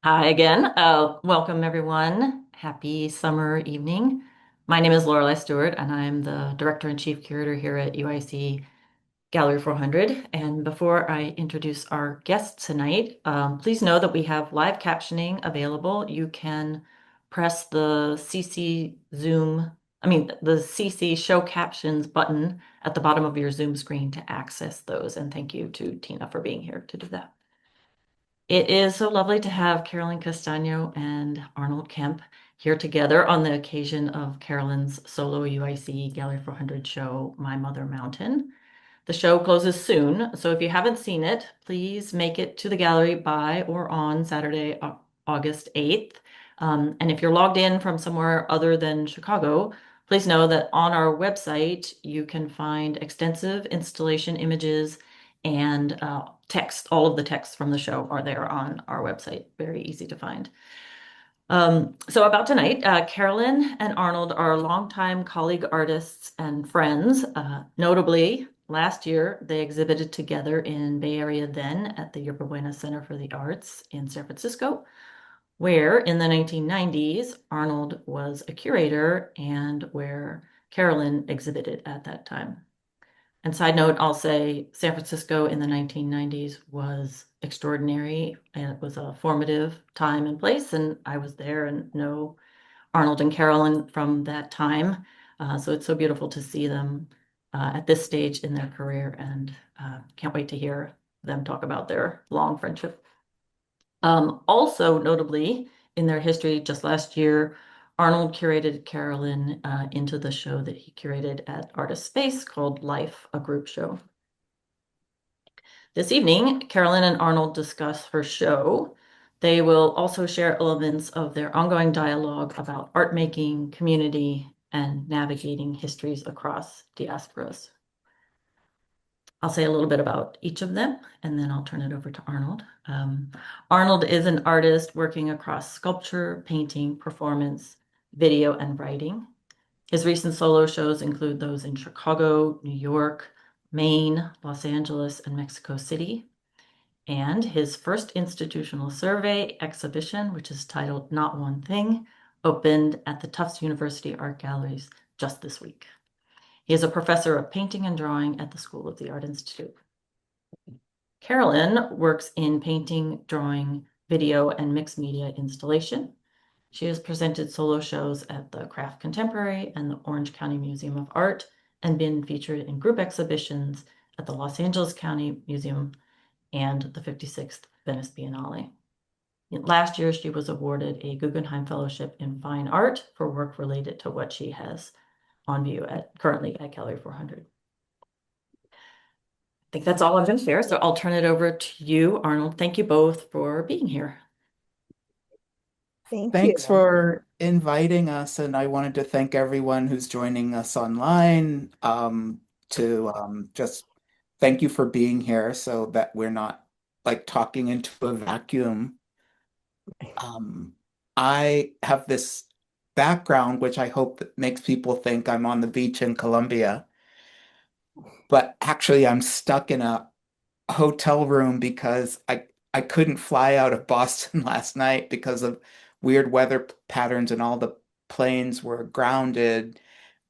Hi again. Welcome everyone. Happy summer evening. My name is Lorelei Stewart, and I'm the Director and Chief Curator here at UIC Gallery 400. And before I introduce our guest tonight, please know that we have live captioning available. You can press the the CC Show Captions button at the bottom of your Zoom screen to access those. And thank you to Tina for being here to do that. It is so lovely to have Carolyn Castaño and Arnold Kemp here together on the occasion of Carolyn's solo UIC Gallery 400 show, My Mother Mountain. The show closes soon, so if you haven't seen it, please make it to the gallery by or on Saturday, August 8th. And if you're logged in from somewhere other than Chicago, please know that on our website, you can find extensive installation images and text. All of the texts from the show are there on our website. Very easy to find. So about tonight, Carolyn and Arnold are longtime colleague artists and friends. Notably, last year they exhibited together in Bay Area then at the Yerba Buena Center for the Arts in San Francisco, where in the 1990s Arnold was a curator and where Carolyn exhibited at that time. And side note, I'll say San Francisco in the 1990s was extraordinary and it was a formative time and place. And I was there and know Arnold and Carolyn from that time. So it's so beautiful to see them at this stage in their career and can't wait to hear them talk about their long friendship. Also, notably, in their history, just last year, Arnold curated Carolyn into the show that he curated at Artist Space called Life, a group show. This evening, Carolyn and Arnold discuss her show. They will also share elements of their ongoing dialogue about art making, community, and navigating histories across diasporas. I'll say a little bit about each of them, and then I'll turn it over to Arnold. Arnold is an artist working across sculpture, painting, performance, video, and writing. His recent solo shows include those in Chicago, New York, Maine, Los Angeles, and Mexico City. And his first institutional survey exhibition, which is titled Not One Thing, opened at the Tufts University Art Galleries just this week. He is a professor of painting and drawing at the School of the Art Institute. Carolyn works in painting, drawing, video, and mixed media installation. She has presented solo shows at the Craft Contemporary and the Orange County Museum of Art and been featured in group exhibitions at the Los Angeles County Museum and the 56th Venice Biennale. Last year, she was awarded a Guggenheim Fellowship in Fine Art for work related to what she has on view currently at Gallery 400. I think that's all I'm going to share, so I'll turn it over to you, Arnold. Thank you both for being here. Thank you. Thanks for inviting us, and I wanted to thank everyone who's joining us online to just thank you for being here so that we're not like talking into a vacuum. I have this background which I hope that makes people think I'm on the beach in Colombia, but actually I'm stuck in a hotel room because I couldn't fly out of Boston last night because of weird weather patterns and all the planes were grounded,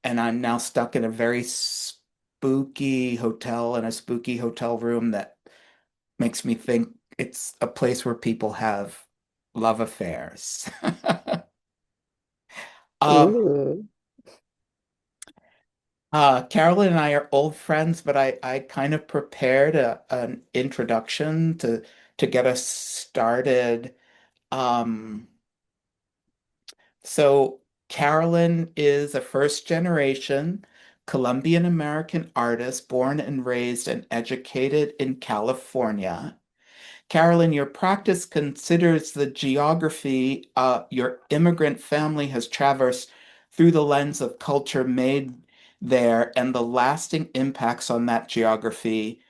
and I'm now stuck in a very spooky hotel in a spooky hotel room that makes me think it's a place where people have love affairs. Um, Ooh. Carolyn and I are old friends, but I kind of prepared an introduction to get us started. Um, so Carolyn is a first generation Colombian American artist born and raised and educated in California. Carolyn, your practice considers the geography your immigrant family has traversed through the lens of culture made there and the lasting impacts on that geography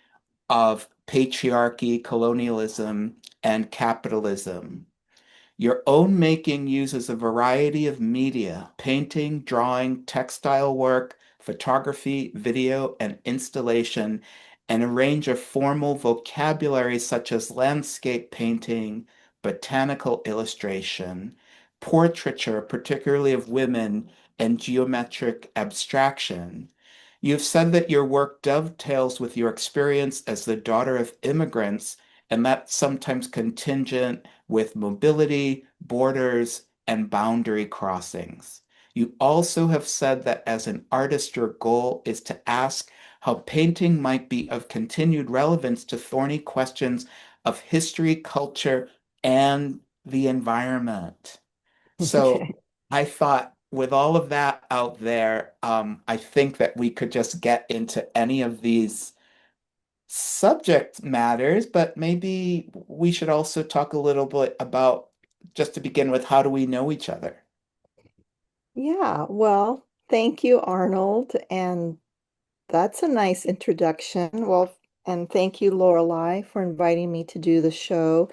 of patriarchy, colonialism, and capitalism. Your own making uses a variety of media, painting, drawing, textile work, photography, video, and installation, and a range of formal vocabulary such as landscape painting, botanical illustration, portraiture, particularly of women, and geometric abstraction. You've said that your work dovetails with your experience as the daughter of immigrants, and that's sometimes contingent with mobility, borders, and boundary crossings. You also have said that as an artist, your goal is to ask how painting might be of continued relevance to thorny questions of history, culture, and the environment. So Okay. I thought with all of that out there, I think that we could just get into any of these subject matters, but maybe we should also talk a little bit about, just to begin with, how do we know each other? Yeah, well, thank you, Arnold. And that's a nice introduction. Well, and thank you, Lorelei, for inviting me to do the show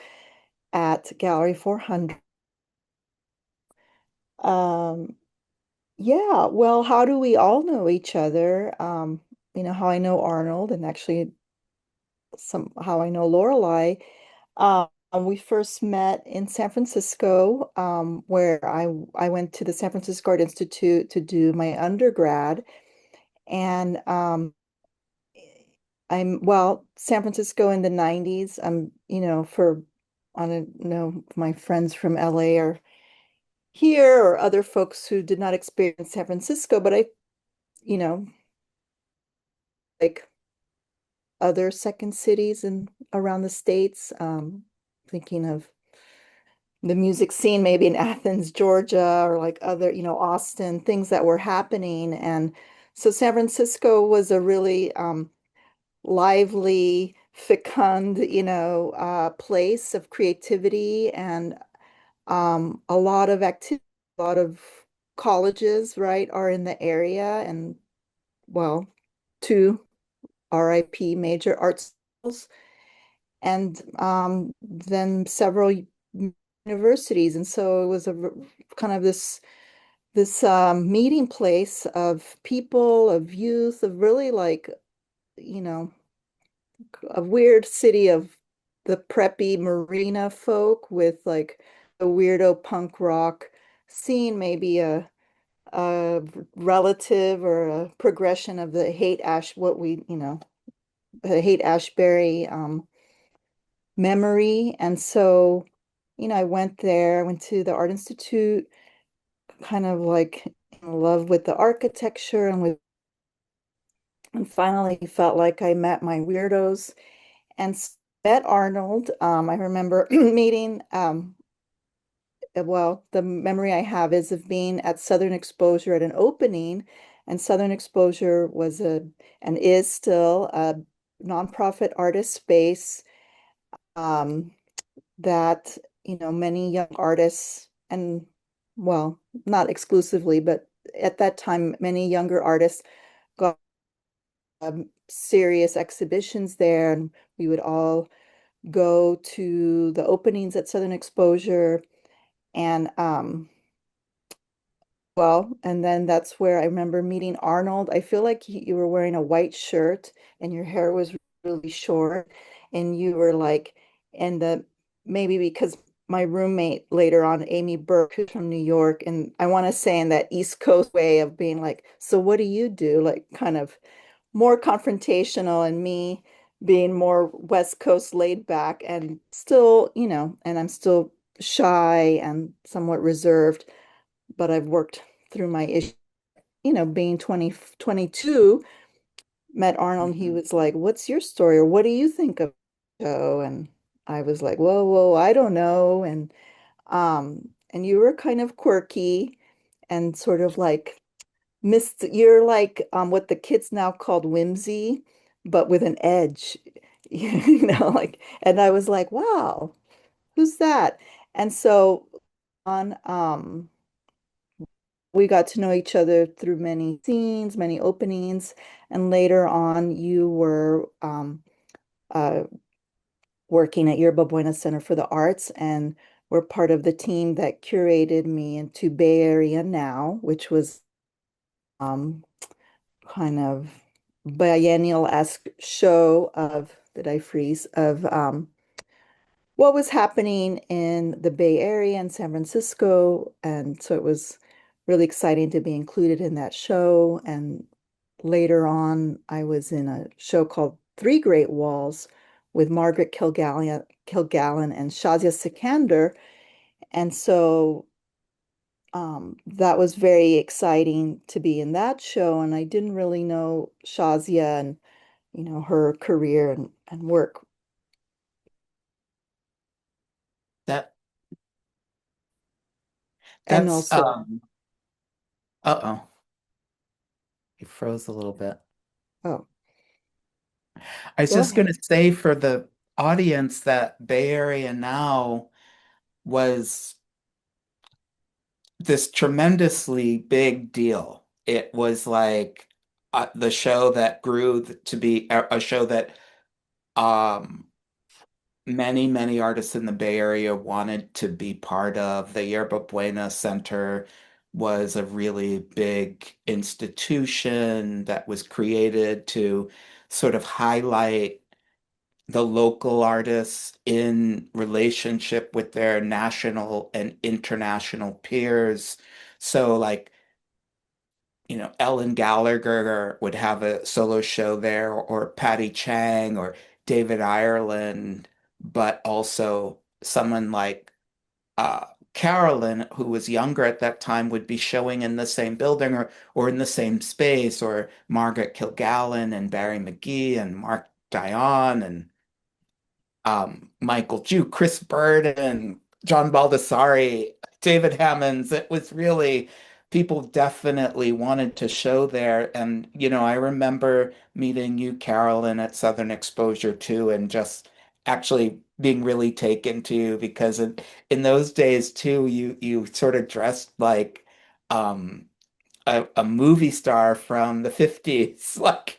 at Gallery 400. Um, yeah, well, how do we all know each other? How I know Arnold and actually some how I know Lorelei. We first met in San Francisco, where I went to the San Francisco Art Institute to do my undergrad. And San Francisco in the 90s. I don't know, my friends from LA are here or other folks who did not experience San Francisco, but you know, like other second cities and around the States, thinking of the music scene maybe in Athens, Georgia, or like other, Austin, things that were happening. And so San Francisco was a really lively, fecund, place of creativity and a lot of activity, a lot of colleges, right, are in the area. And well, two RIP major art schools, and then several universities. And so it was kind of this meeting place of people, of youth, of really like, you know, a weird city of the preppy marina folk with like a weirdo punk rock scene, maybe a relative or a progression of the hate ash, the hate Ashbury memory. And so, I went there, I went to the Art Institute, kind of like in love with the architecture and finally felt like I met my weirdos and met Arnold. I remember meeting, the memory I have is of being at Southern Exposure at an opening, and Southern Exposure was and is still a nonprofit artist space um, that, many young artists and, well, not exclusively, but at that time, many younger artists got serious exhibitions there, and we would all go to the openings at Southern Exposure. And and then that's where I remember meeting Arnold. I feel like you were wearing a white shirt and your hair was really short, and you were like, and the maybe because my roommate later on, Amy Burke, who's from New York, and I want to say in that East Coast way of being like, so what do you do? Like kind of more confrontational, and me being more West Coast laid back and still, and I'm still shy and somewhat reserved, but I've worked through my issue, being 22, met Arnold, he Mhm. was like, "What's your story? Or what do you think of the show?" And I was like, "Whoa, whoa, I don't know." And you were kind of quirky and sort of like you're like what the kids now called whimsy, but with an edge, like, and I was like, wow, who's that? And so on, we got to know each other through many scenes, many openings, and later on, you were uh, working at Yerba Buena Center for the Arts, and were part of the team that curated me into Bay Area Now, which was um, kind of biennial-esque show of, did I freeze, of what was happening in the Bay Area and San Francisco. And so it was really exciting to be included in that show. And later on, I was in a show called Three Great Walls with Margaret Kilgallen and Shazia Sikander. And so that was very exciting to be in that show. And I didn't really know Shazia and, her career and work. That And that's also, uh-oh, you froze a little bit. oh, I was go just going ahead. to say for the audience that Bay Area Now was this tremendously big deal. It was like the show that grew to be a show that um, many, many artists in the Bay Area wanted to be part of. The Yerba Buena Center was a really big institution that was created to sort of highlight the local artists in relationship with their national and international peers. So, like, Ellen Gallagher would have a solo show there, or Patty Chang, or David Ireland, but also someone like uh, Carolyn, who was younger at that time, would be showing in the same building or in the same space, or Margaret Kilgallen and Barry McGee and Mark Dion and Michael Jew, Chris Burden, John Baldessari, David Hammonds. It was really, people definitely wanted to show there. And, I remember meeting you, Carolyn, at Southern Exposure too, and just actually being really taken to you because in those days too, you sort of dressed like um a movie star from the 50s. Like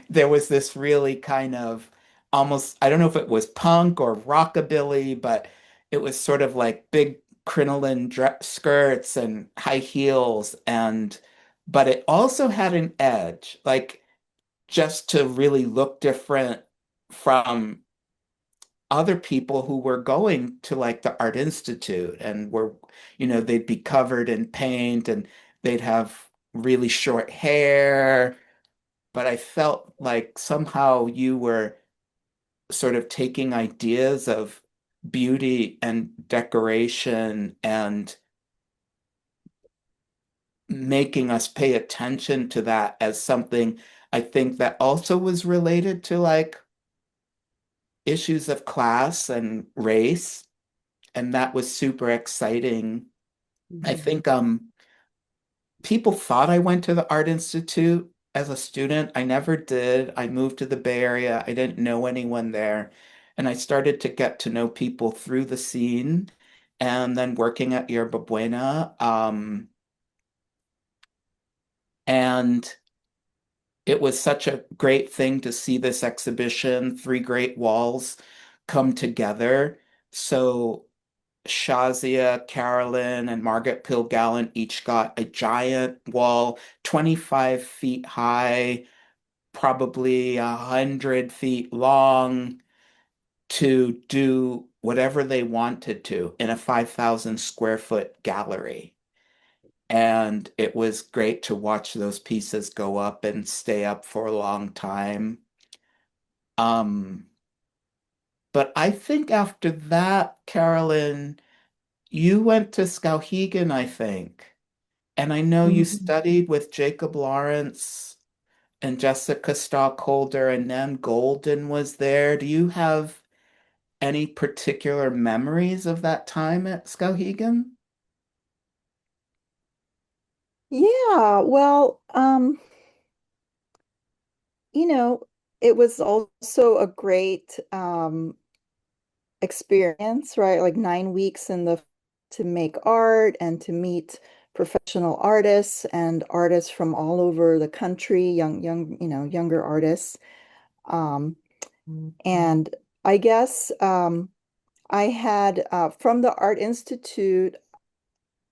there was this really kind of almost, I don't know if it was punk or rockabilly, but it was sort of like big crinoline dress skirts and high heels but it also had an edge, like just to really look different from other people who were going to like the Art Institute and they'd be covered in paint and they'd have really short hair. But I felt like somehow you were sort of taking ideas of beauty and decoration and making us pay attention to that as something I think that also was related to like issues of class and race. And that was super exciting. I Mhm. think people thought I went to the Art Institute as a student. I never did. I moved to the Bay Area. I didn't know anyone there. And I started to get to know people through the scene and then working at Yerba Buena. And it was such a great thing to see this exhibition, Three Great Walls, come together. So Shazia, Carolyn, and Margaret Kilgallen each got a giant wall, 25 feet high, probably 100 feet long, to do whatever they wanted to in a 5,000 square foot gallery. And it was great to watch those pieces go up and stay up for a long time. Um, but I think after that, Carolyn, you went to Skowhegan, I think. And I know you Mhm. studied with Jacob Lawrence and Jessica Stockholder, and Nan Golden was there. Do you have any particular memories of that time at Skowhegan? Yeah, well, you know, it was also a great experience, right? Like 9 weeks in the to make art and to meet professional artists and artists from all over the country, younger artists. Um, and I guess I had from the Art Institute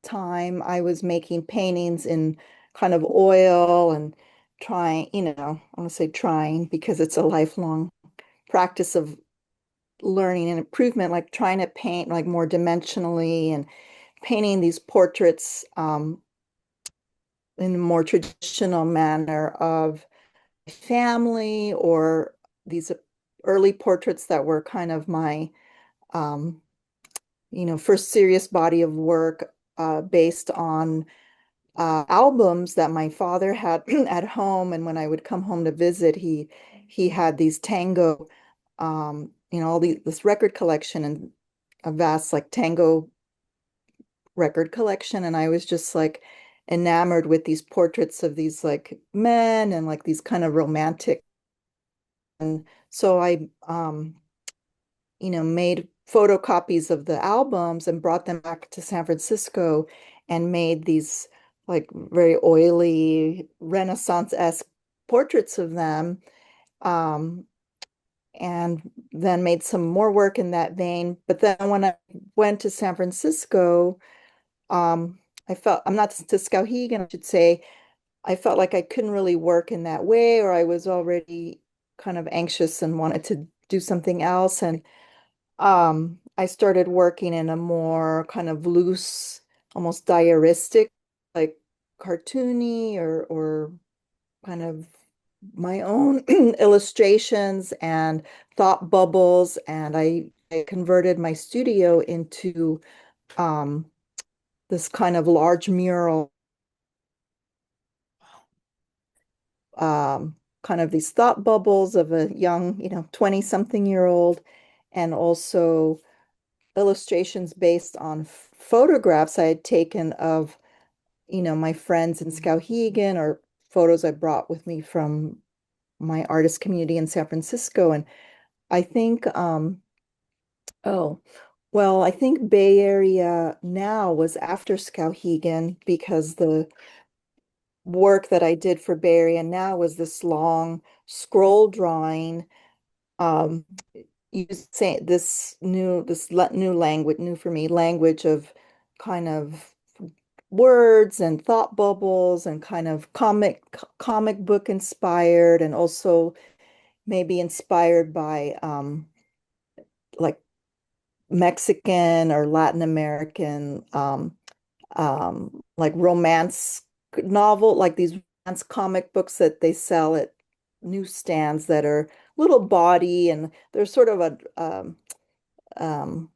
time, I was making paintings in kind of oil and trying, I want to say trying because it's a lifelong practice of learning and improvement, like trying to paint like more dimensionally and painting these portraits in a more traditional manner of family, or these early portraits that were kind of my um, first serious body of work based on albums that my father had at home. And when I would come home to visit, he had these tango, all this record collection, and a vast like tango record collection. And I was just like enamored with these portraits of these like men and like these kind of romantic. And so I made photocopies of the albums and brought them back to San Francisco and made these like very oily Renaissance-esque portraits of them. Um, and then made some more work in that vein. But then when I went to San Francisco, I'm not to Skowhegan, I should say, I felt like I couldn't really work in that way, or I was already kind of anxious and wanted to do something else. And I started working in a more kind of loose, almost diaristic, like cartoony or kind of my own illustrations and thought bubbles. And I converted my studio into um, this kind of large mural, kind of these thought bubbles of a young, 20-something-year-old, and also illustrations based on photographs I had taken of, my friends in Skowhegan, or photos I brought with me from my artist community in San Francisco. And I think, oh, well, I think Bay Area now was after Skowhegan, because the work that I did for Bay Area now was this long scroll drawing, um, using new language, new for me, language of kind of words and thought bubbles and kind of comic book inspired, and also maybe inspired by like Mexican or Latin American like romance novel, like these romance comic books that they sell at newsstands that are little body, and they're sort of a um,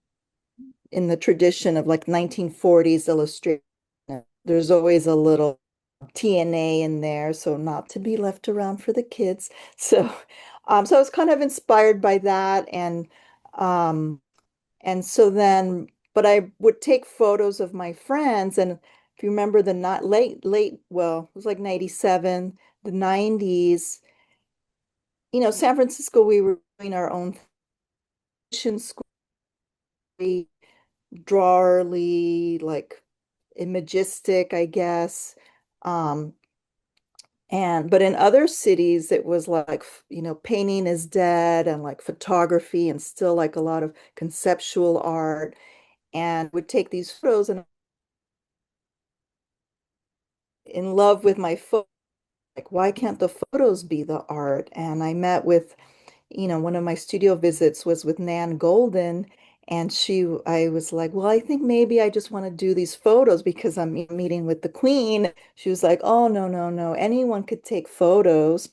in the tradition of like 1940s illustration. There's always a little TNA in there, so not to be left around for the kids. So, so I was kind of inspired by that, um, and so then, but I would take photos of my friends, and if you remember the not late, well, it was like 97, the 90s, San Francisco, we were doing our own fashion school, drawerly, like imagistic, I guess. Um, but in other cities, it was like, painting is dead, and like photography, and still like a lot of conceptual art, and would take these photos and in love with my photo. Like, why can't the photos be the art? And I met with, one of my studio visits was with Nan Golden, and I was like, well, I think maybe I just want to do these photos because I'm meeting with the Queen. She was like, oh, no, no, no, anyone could take photos,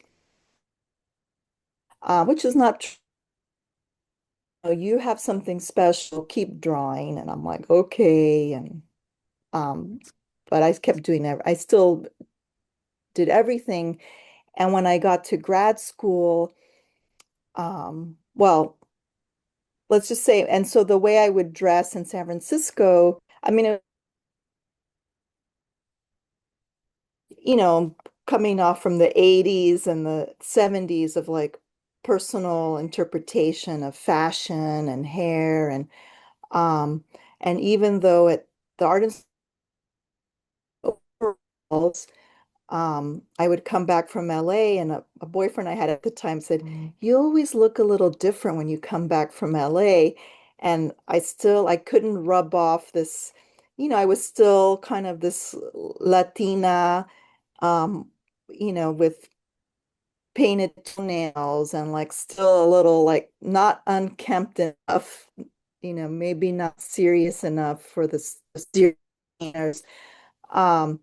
which is not true. You have something special, keep drawing. And I'm like, okay. And, um, but I kept doing that. I still did everything. And when I got to grad school, well, let's just say, and so the way I would dress in San Francisco, I mean, you know, coming off from the 80s and the 70s of like personal interpretation of fashion and hair, um and even though the art overalls, I would come back from LA, and a boyfriend I had at the time said, you always look a little different when you come back from LA. And I couldn't rub off this, I was still kind of this Latina, um, with painted toenails and like still a little like not unkempt enough, maybe not serious enough for the serious painters. Um,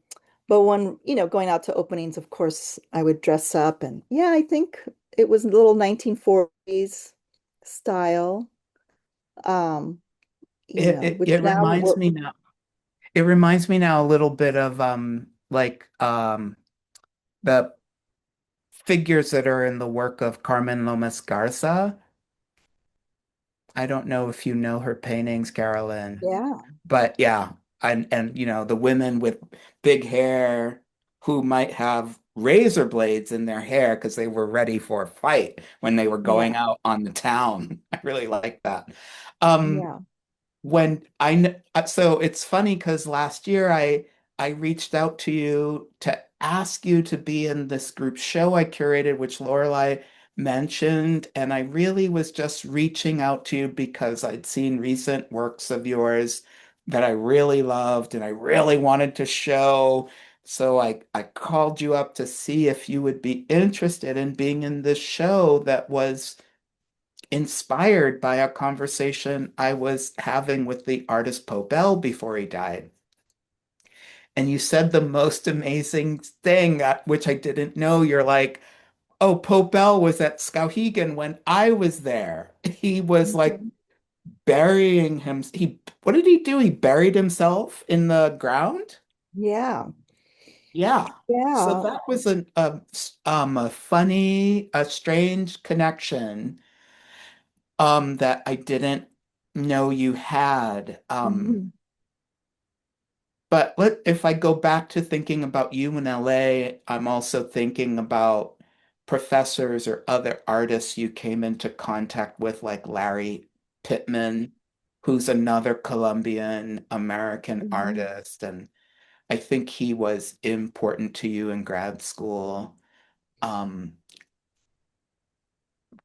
but when, going out to openings, of course, I would dress up and yeah, I think it was a little 1940s style. Um, which It now reminds we're, me now. It reminds me now a little bit of like the figures that are in the work of Carmen Lomas Garza. I don't know if you know her paintings, Carolyn, yeah, but yeah, and you know the women with big hair who might have razor blades in their hair because they were ready for a fight when they were going yeah, out on the town. I really like that. Um, yeah. when so it's funny because last year I reached out to you to ask you to be in this group show I curated, which Lorelai mentioned, and I really was just reaching out to you because I'd seen recent works of yours that I really loved and I really wanted to show. So I called you up to see if you would be interested in being in this show that was inspired by a conversation I was having with the artist Pobel before he died. And you said the most amazing thing, which I didn't know. You're like, oh, Pobel was at Skowhegan when I was there. He was like Mhm. burying him. What did he do? He buried himself in the ground? Yeah, Yeah. So yeah. that was a funny, a strange connection that I didn't know you had. Mhm. But if I go back to thinking about you in LA, I'm also thinking about professors or other artists you came into contact with, like Larry Pittman, who's another Colombian American Mhm. artist, and I think he was important to you in grad school. Um,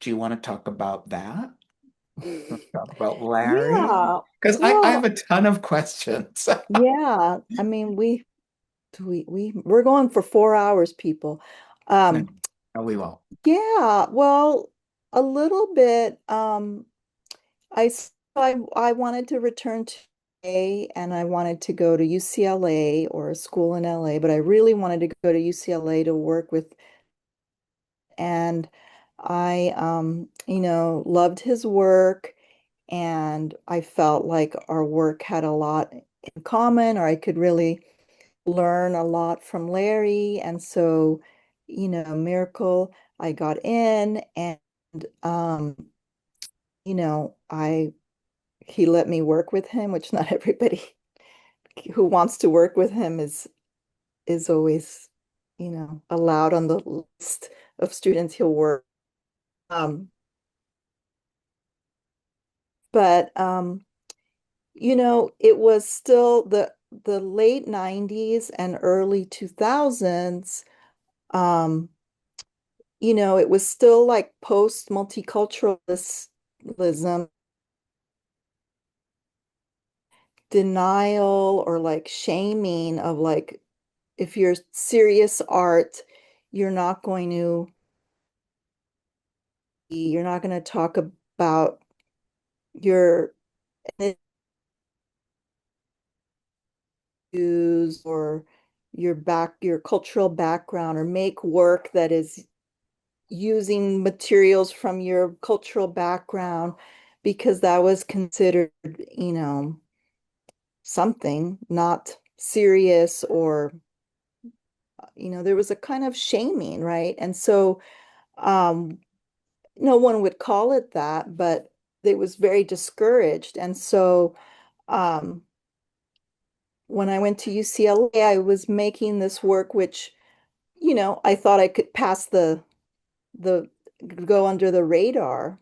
do you want to talk about that? Talk about Larry? Yeah. Because I have Well, a ton of questions. yeah. I mean, we're going for 4 hours, people. No, Um, no, we won't. yeah, well, a little bit. I wanted to return to LA and I wanted to go to UCLA or a school in LA, but I really wanted to go to UCLA to work with, and I loved his work, and I felt like our work had a lot in common, or I could really learn a lot from Larry. And so, miracle, I got in, and um, I he let me work with him, which not everybody who wants to work with him is always, allowed on the list of students he'll work. Um, but it was still the late 90s and early 2000s. Um, it was still like post multiculturalism, denial or like shaming of like if you're serious art, you're not going to you're not going to talk about your issues or your cultural background, or make work that is using materials from your cultural background, because that was considered, you know, something not serious, or there was a kind of shaming, right? And so um no one would call it that, but it was very discouraged. And so um when I went to UCLA, I was making this work which, I thought I could pass the go under the radar.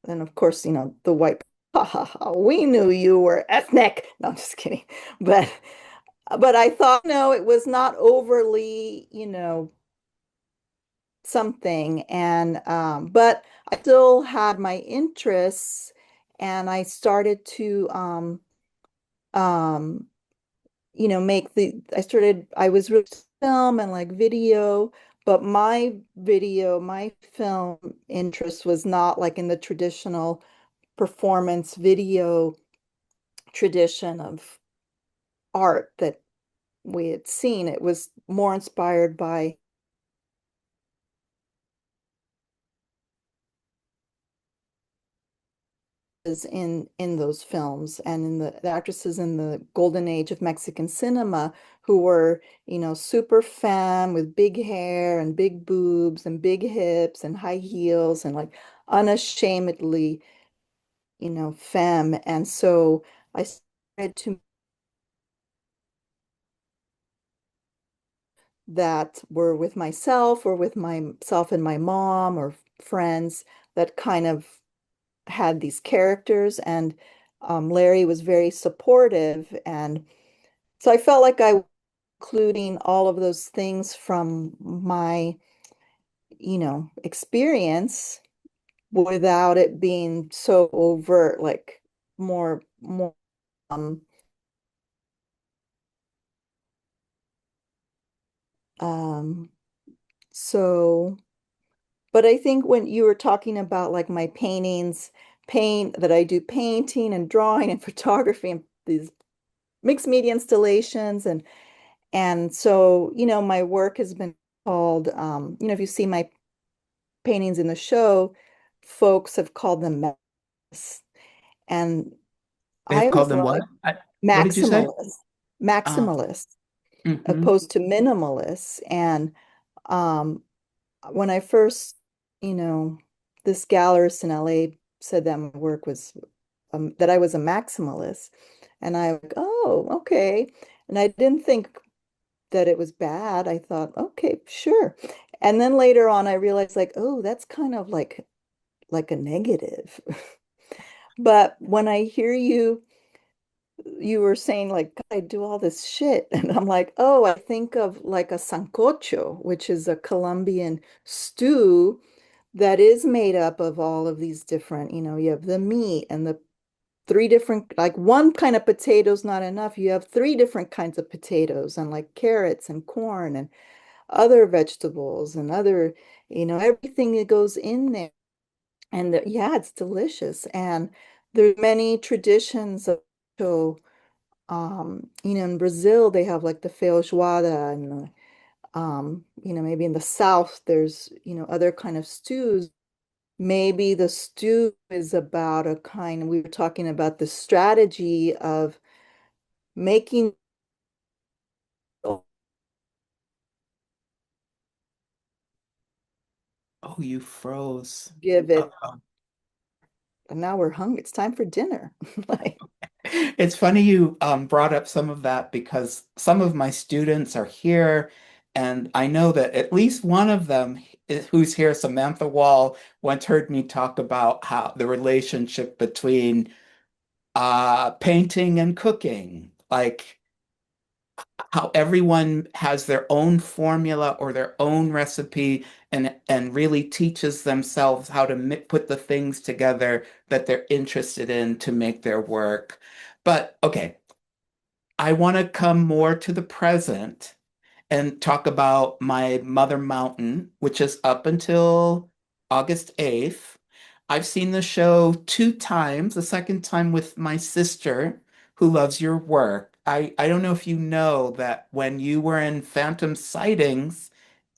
And of course, the white, ha ha ha, we knew you were ethnic. No, I'm just kidding. But I thought, no, it was not overly, something. And but I still had my interests, and I started to um make I was really film and like video, but my film interest was not like in the traditional performance video tradition of art that we had seen. It was more inspired by is in those films and in the actresses in the golden age of Mexican cinema who were, super femme with big hair and big boobs and big hips and high heels and like unashamedly, femme. And so I started to that were with myself or with myself and my mom or friends that kind of had these characters, and Larry was very supportive, and so I felt like I was including all of those things from my, experience without it being so overt, like more um um so but I think when you were talking about like my paint that I do painting and drawing and photography and these mixed media installations and so, my work has been called, if you see my paintings in the show, folks have called them maximalist. And They've I called always them what? like What did you say? maximalist, Uh, maximalist, hmm. opposed to minimalist. And um, when I first, you know, this gallerist in LA said that my work was, that I was a maximalist. And I like, oh, okay. And I didn't think that it was bad. I thought, okay, sure. And then later on, I realized like, oh, that's kind of like a negative. But when I hear you were saying like, God, I do all this shit, and I'm like, oh, I think of like a sancocho, which is a Colombian stew that is made up of all of these different, you have the meat and the three different, like one kind of potatoes not enough. You have three different kinds of potatoes and like carrots and corn and other vegetables and other, everything that goes in there. And yeah, it's delicious. And there's many traditions of so, in Brazil they have like the feijoada and maybe in the South there's, other kind of stews. Maybe the stew is about a kind, we were talking about the strategy of making Oh, you froze. give it, Uh-oh. and now we're hungry. It's time for dinner. Like, It's funny you brought up some of that because some of my students are here, and I know that at least one of them who's here, Samantha Wall, once heard me talk about how the relationship between painting and cooking, like how everyone has their own formula or their own recipe and really teaches themselves how to put the things together that they're interested in to make their work. But okay, I want to come more to the present and talk about my Mother Mountain, which is up until August 8th. I've seen the show two times, the second time with my sister who loves your work. I don't know if you know that when you were in Phantom Sightings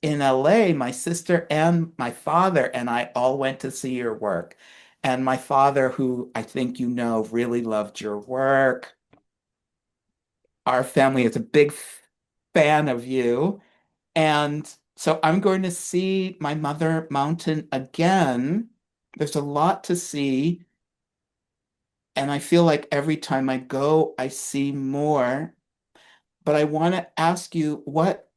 in LA, my sister and my father and I all went to see your work. And my father, who I think you know, really loved your work. Our family is a big fan of you. And so I'm going to see my mother mountain again. There's a lot to see. And I feel like every time I go, I see more. But I want to ask you what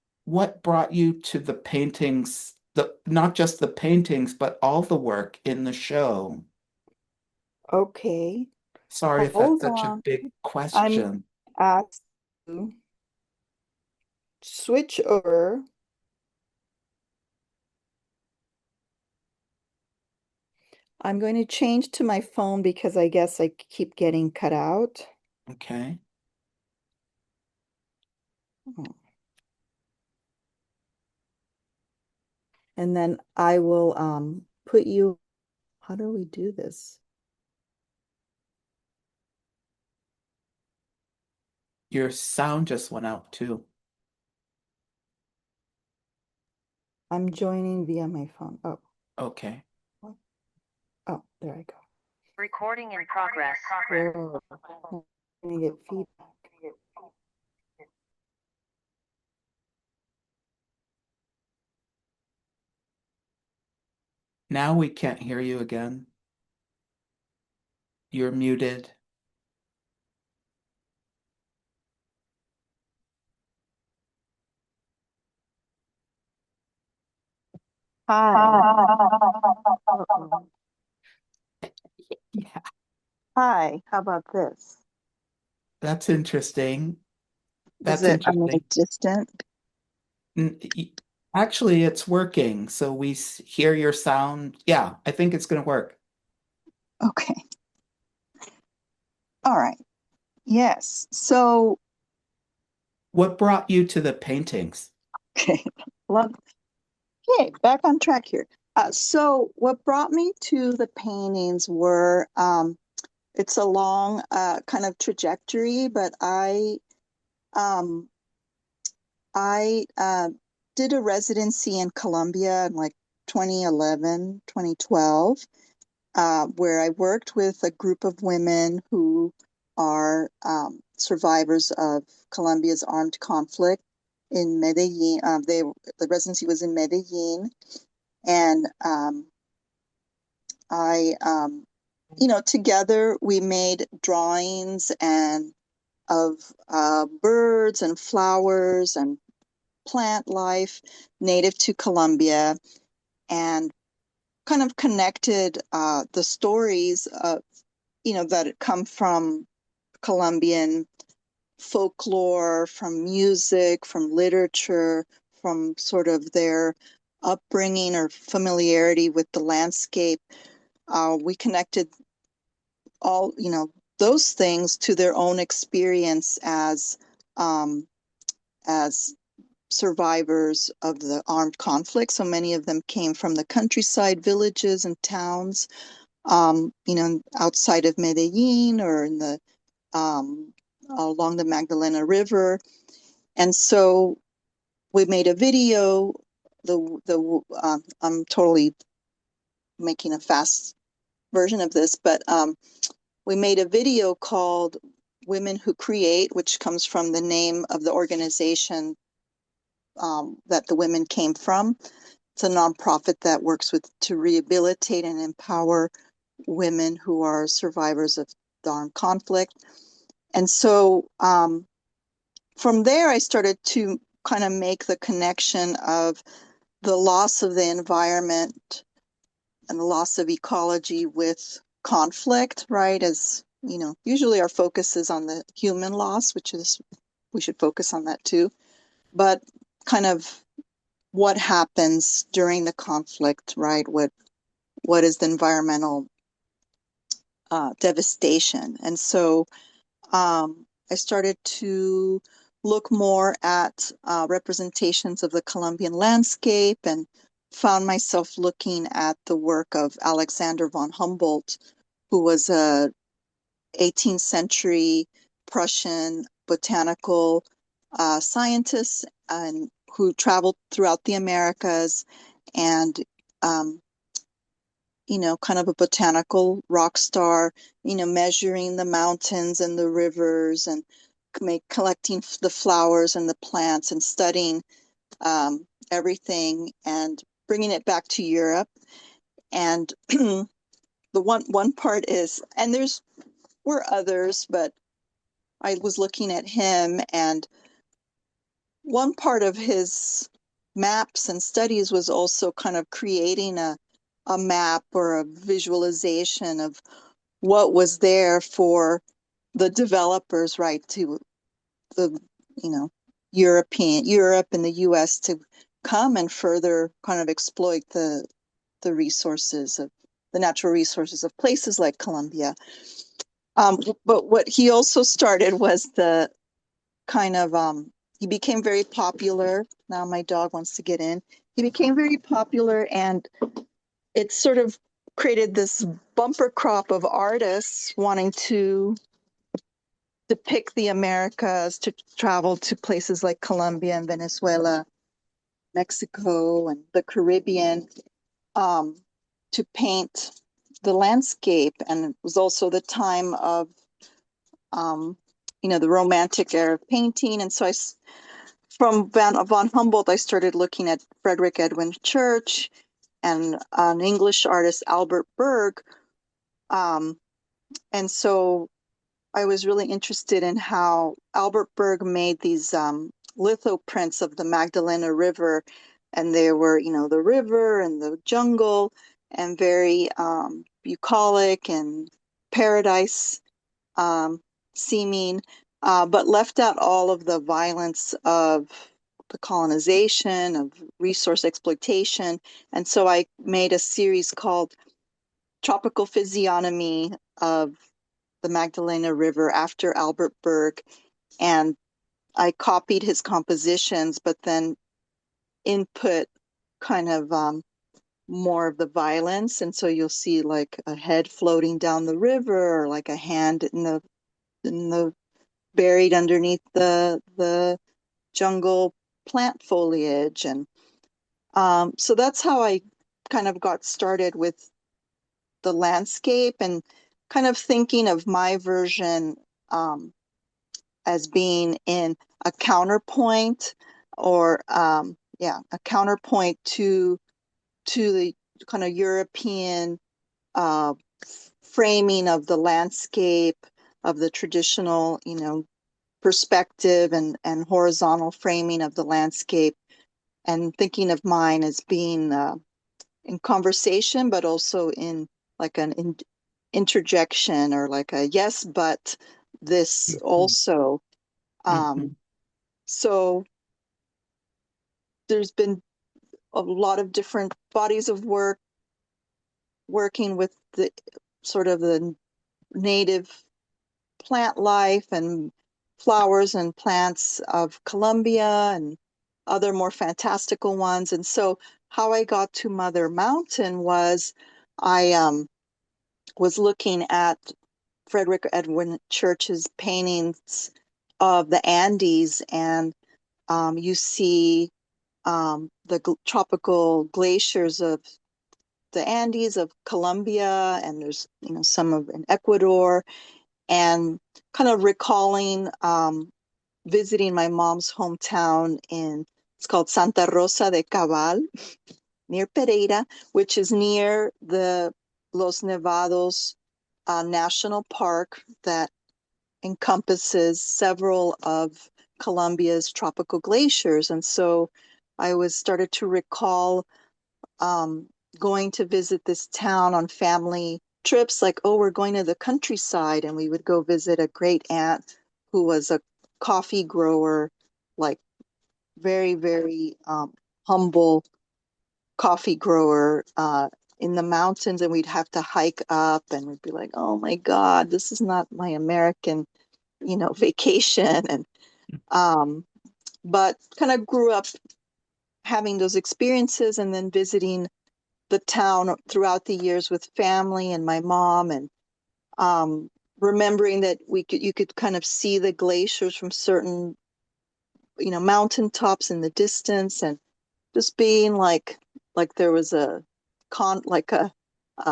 brought you to the paintings, the not just the paintings, but all the work in the show? okay, Sorry if that's hold such a on. big I'm question. asked to switch over. I'm going to change to my phone because I guess I keep getting cut out. Okay. Oh, And then I will put you, how do we do this? Your sound just went out too. I'm joining via my phone. Oh, Okay. oh, there I go. Recording in progress. Whoa. I'm gonna get feedback. Now we can't hear you again. You're muted. Hi. Yeah. Hi, how about this? That's interesting. Is That's it, I mean, interesting. distant? N- y- Actually, it's working. So we hear your sound. Yeah, I think it's going to work. Okay. All right. Yes. So, What brought you to the paintings? okay. Love, okay, back on track here. So what brought me to the paintings were it's a long kind of trajectory, but um I did a residency in Colombia in like 2011, 2012, where I worked with a group of women who are survivors of Colombia's armed conflict in Medellin. The residency was in Medellin, and together we made drawings and of birds and flowers and plant life native to Colombia, and kind of connected the stories of, that come from Colombian folklore, from music, from literature, from sort of their upbringing or familiarity with the landscape. We connected all, those things to their own experience um, as survivors of the armed conflict. So many of them came from the countryside villages and towns, outside of Medellin or in the along the Magdalena River. And so we made a video. I'm totally making a fast version of this, but we made a video called Women Who Create, which comes from the name of the organization that the women came from. It's a nonprofit that works to rehabilitate and empower women who are survivors of the armed conflict. And so from there, I started to kind of make the connection of the loss of the environment and the loss of ecology with conflict, right? As usually our focus is on the human loss, which is, we should focus on that too. But kind of what happens during the conflict, right? What is the environmental devastation? And so I started to look more at representations of the Colombian landscape, and found myself looking at the work of Alexander von Humboldt, who was a 18th century Prussian botanical scientist, and who traveled throughout the Americas, and um, kind of a botanical rock star, measuring the mountains and the rivers, and collecting the flowers and the plants, and studying everything and bringing it back to Europe. And the one part is, and were others, but I was looking at him, and one part of his maps and studies was also kind of creating a map or a visualization of what was there for the developers, right, to the, Europe and the US to come and further kind of exploit the resources of the natural resources of places like Colombia. But what he also started was the kind of he became very popular. Now my dog wants to get in. he became very popular, and it sort of created this bumper crop of artists wanting to depict the Americas, to travel to places like Colombia and Venezuela, Mexico, and the Caribbean, um, to paint the landscape. And it was also the time of, um, the Romantic era of painting. And so from von Humboldt, I started looking at Frederick Edwin Church and an English artist, Albert Berg. And so I was really interested in how Albert Berg made these litho prints of the Magdalena River. And there were, the river and the jungle, and very bucolic and paradise seeming, but left out all of the violence of the colonization, of resource exploitation. And so I made a series called Tropical Physiognomy of the Magdalena River after Albert Berg. And I copied his compositions, but then input kind of more of the violence. And so you'll see like a head floating down the river, or like a hand in the buried underneath the jungle plant foliage. And so that's how I kind of got started with the landscape, and kind of thinking of my version as being in a counterpoint, or a counterpoint to the kind of European framing of the landscape, of the traditional, perspective and horizontal framing of the landscape, and thinking of mine as being in conversation, but also in like an interjection, or like a yes, but this also. So there's been a lot of different bodies of work working with the sort of the native plant life and flowers and plants of Colombia, and other more fantastical ones. And so how I got to Mother Mountain was I was looking at Frederick Edwin Church's paintings of the Andes, and you see the tropical glaciers of the Andes of Colombia, and there's some of in Ecuador, and kind of recalling visiting my mom's hometown it's called Santa Rosa de Cabal, near Pereira, which is near the Los Nevados National Park, that encompasses several of Colombia's tropical glaciers. And so I started to recall going to visit this town on family trips, like, oh, we're going to the countryside, and we would go visit a great aunt who was a coffee grower, like very, very humble coffee grower in the mountains, and we'd have to hike up, and we'd be like, oh my God, this is not my American, vacation. And but kind of grew up having those experiences, and then visiting the town throughout the years with family and my mom, and remembering that you could kind of see the glaciers from certain mountaintops in the distance, and just being like there was a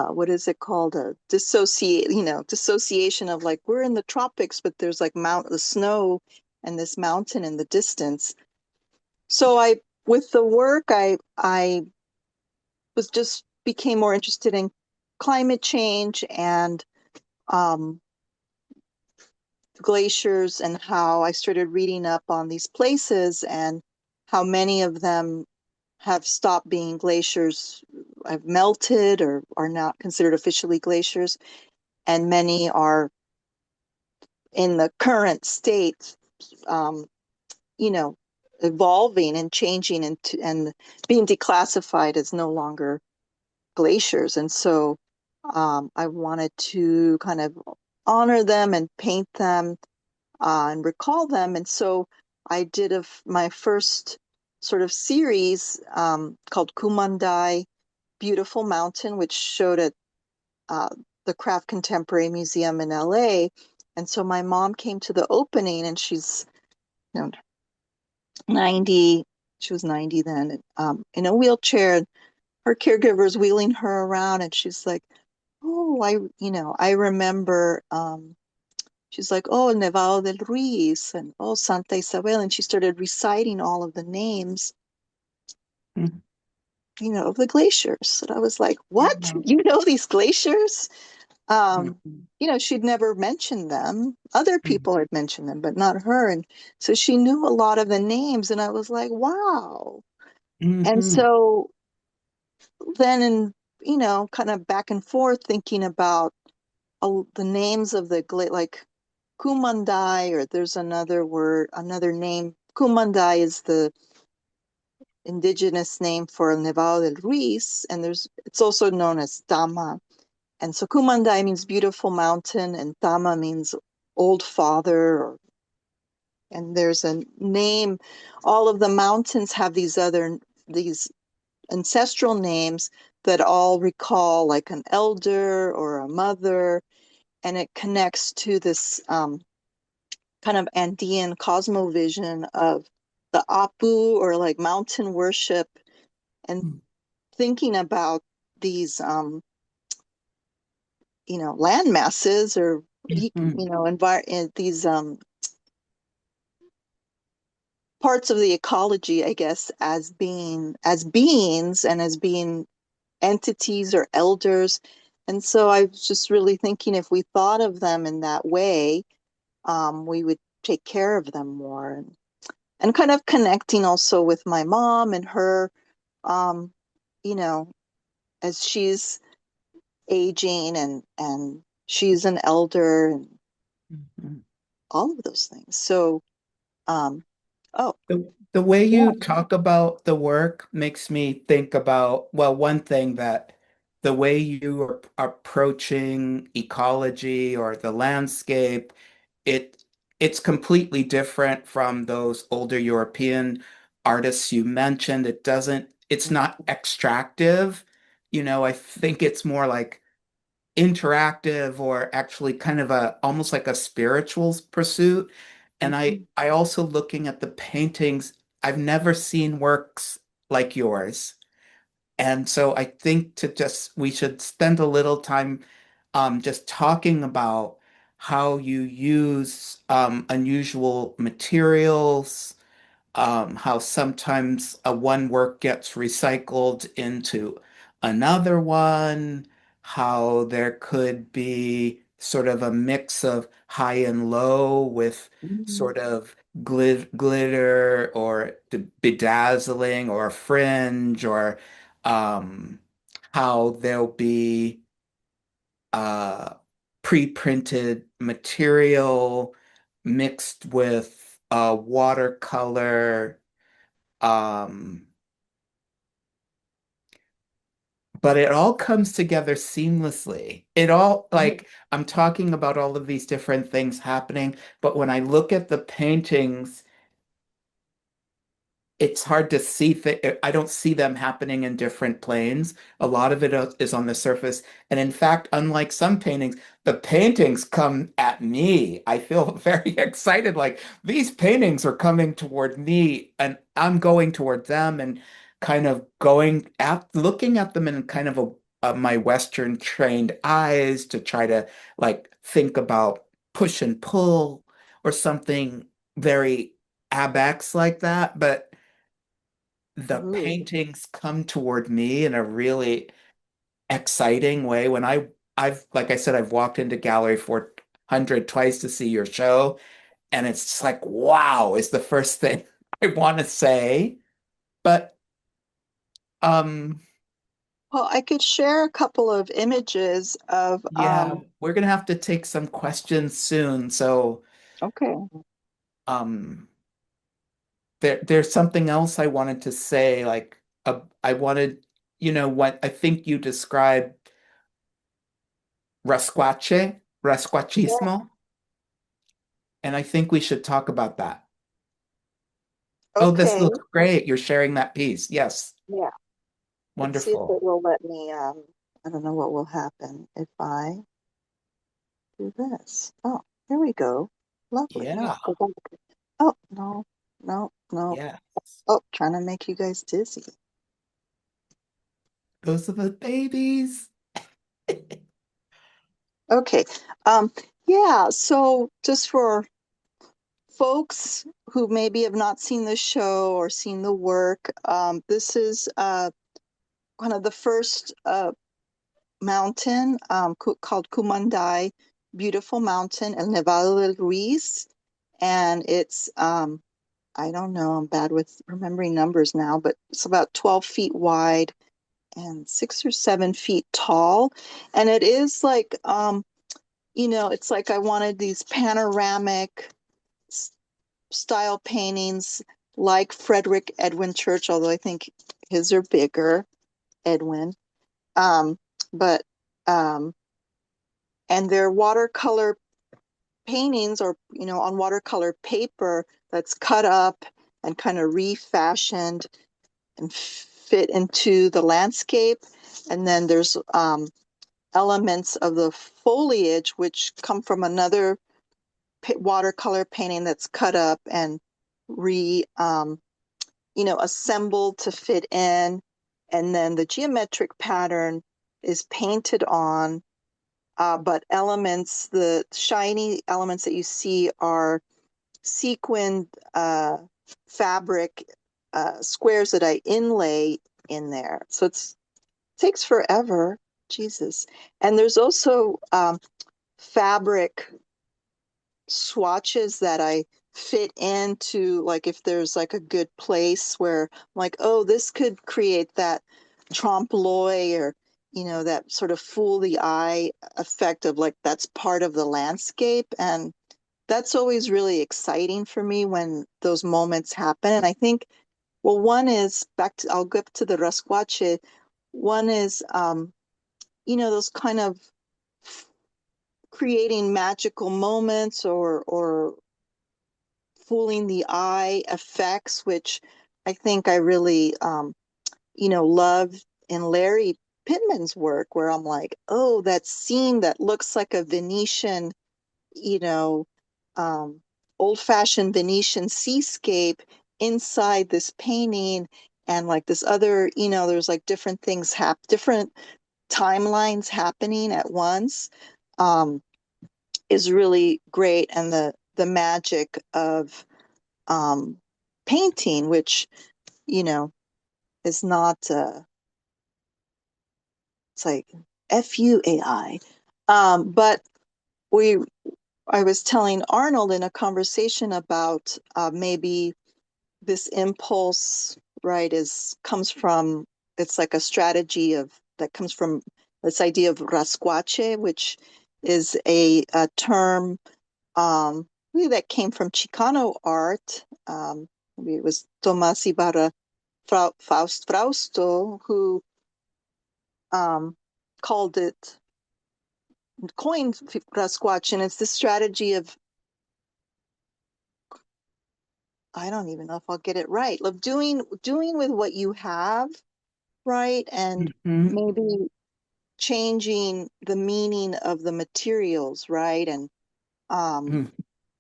what is it called, a dissociation of, like, we're in the tropics, but there's like the snow and this mountain in the distance. So with the work, I was just became more interested in climate change and glaciers, and how I started reading up on these places, and how many of them have stopped being glaciers, have melted, or are not considered officially glaciers, and many are in the current state, evolving and changing, and being declassified as no longer glaciers. And so I wanted to kind of honor them and paint them and recall them. And so I did my first sort of series called Kumandai Beautiful Mountain, which showed at uh, the Craft Contemporary Museum in LA. And so my mom came to the opening, and she's, you know, 90, she was 90 then, in a wheelchair. Her caregiver's wheeling her around, and she's like, oh, I remember, she's like, oh, Nevado del Ruiz, and oh, Santa Isabel. And she started reciting all of the names, Mhm. of the glaciers. And I was like, what? Wow. You know these glaciers? Mhm. She'd never mentioned them. Other Mhm. people had mentioned them, but not her. And so she knew a lot of the names, and I was like, wow. And Mhm. so then, kind of back and forth thinking about the names of like Kumandai, or there's another word, another name. Kumandai is the indigenous name for Nevado del Ruiz, and it's also known as Tama. And so Kumandai means beautiful mountain, and Tama means old father. And there's a name. All of the mountains have these ancestral names that all recall like an elder or a mother, and it connects to this kind of Andean cosmovision of the Apu, or like mountain worship, and thinking about these land masses, or Mhm. these parts of the ecology, I guess, as beings, and as being entities or elders. And so I was just really thinking, if we thought of them in that way, we would take care of them more. And kind of connecting also with my mom and her, um, you know, as she's aging, and she's an elder, and Mhm. all of those things. So, um, oh, The way yeah. you talk about the work makes me think about, well, one thing that the way you are approaching ecology or the landscape, it it's completely different from those older European artists you mentioned. It's not extractive. I think it's more like interactive, or actually kind of almost like a spiritual pursuit. And Mhm. I also, looking at the paintings, I've never seen works like yours. And so I think we should spend a little time just talking about how you use unusual materials, how sometimes one work gets recycled into another one, how there could be sort of a mix of high and low with Mhm. sort of glitter or bedazzling or fringe, or um, how there'll be uh, pre-printed material mixed with watercolor. Um, but it all comes together seamlessly. It all, like, I'm talking about all of these different things happening, but when I look at the paintings, it's hard to see I don't see them happening in different planes. A lot of it is on the surface. And in fact, unlike some paintings, the paintings come at me. I feel very excited. Like, these paintings are coming toward me, and I'm going toward them, and kind of looking at them in kind of my Western trained eyes, to try to like think about push and pull or something very abex like that. But the Ooh. paintings come toward me in a really exciting way. Like I said, I've walked into Gallery 400 twice to see your show, and it's just like, wow, is the first thing I want to say. But um, Well, I could share a couple of images of, yeah, we're gonna have to take some questions soon. So okay. um, there's something else I wanted to say. Like, I wanted, what I think you described Yeah. rasquachismo, and I think we should talk about that. Oh, this Okay. looks great. You're sharing that piece. Yes. Yeah. Let's see if Wonderful. it will let me, I don't know what will happen if I do this. Oh, here we go. Lovely. Yeah. Oh, no, no, no. Yeah. Oh, trying to make you guys dizzy. Those are the babies. Okay. Um, yeah, so just for folks who maybe have not seen the show or seen the work, this is one of the first mountain called Kumandai, beautiful mountain, El Nevado del Ruiz. And it's, I don't know, I'm bad with remembering numbers now, but it's about 12 feet wide and 6 or 7 feet tall. And it is like, it's like I wanted these panoramic style paintings like Frederick Edwin Church, although I think his are bigger, Edwin. Um, but um, and they're watercolor paintings or on watercolor paper that's cut up and kind of refashioned and fit into the landscape. And then there's elements of the foliage which come from another watercolor painting that's cut up and assembled to fit in. And then the geometric pattern is painted on, but the shiny elements that you see are sequined fabric squares that I inlay in there. So it takes forever, Jesus. And there's also fabric swatches that I fit into, like if there's like a good place where I'm like, oh, this could create that trompe l'oeil or, that sort of fool the eye effect of like that's part of the landscape. And that's always really exciting for me when those moments happen. And I think, well, one is I'll go to the rascuache. One is, those kind of creating magical moments or fooling the eye effects, which I think I really, love in Larry Pittman's work, where I'm like, oh, that scene that looks like a Venetian, you know, um, old-fashioned Venetian seascape inside this painting, and like this other, there's like different things different timelines happening at once. Is really great, and the magic of um, painting, which is not it's like FUAI. But we I was telling Arnold in a conversation about maybe this impulse, right, comes from, it's like a strategy that comes from this idea of rascuache, which is a term maybe that came from Chicano art. Maybe it was Tomás Ibarra Frausto who um, called it, coined rascuache, and it's this strategy of, I don't even know if I'll get it right, of doing with what you have, right, and Mhm. maybe changing the meaning of the materials, right, um, Mhm.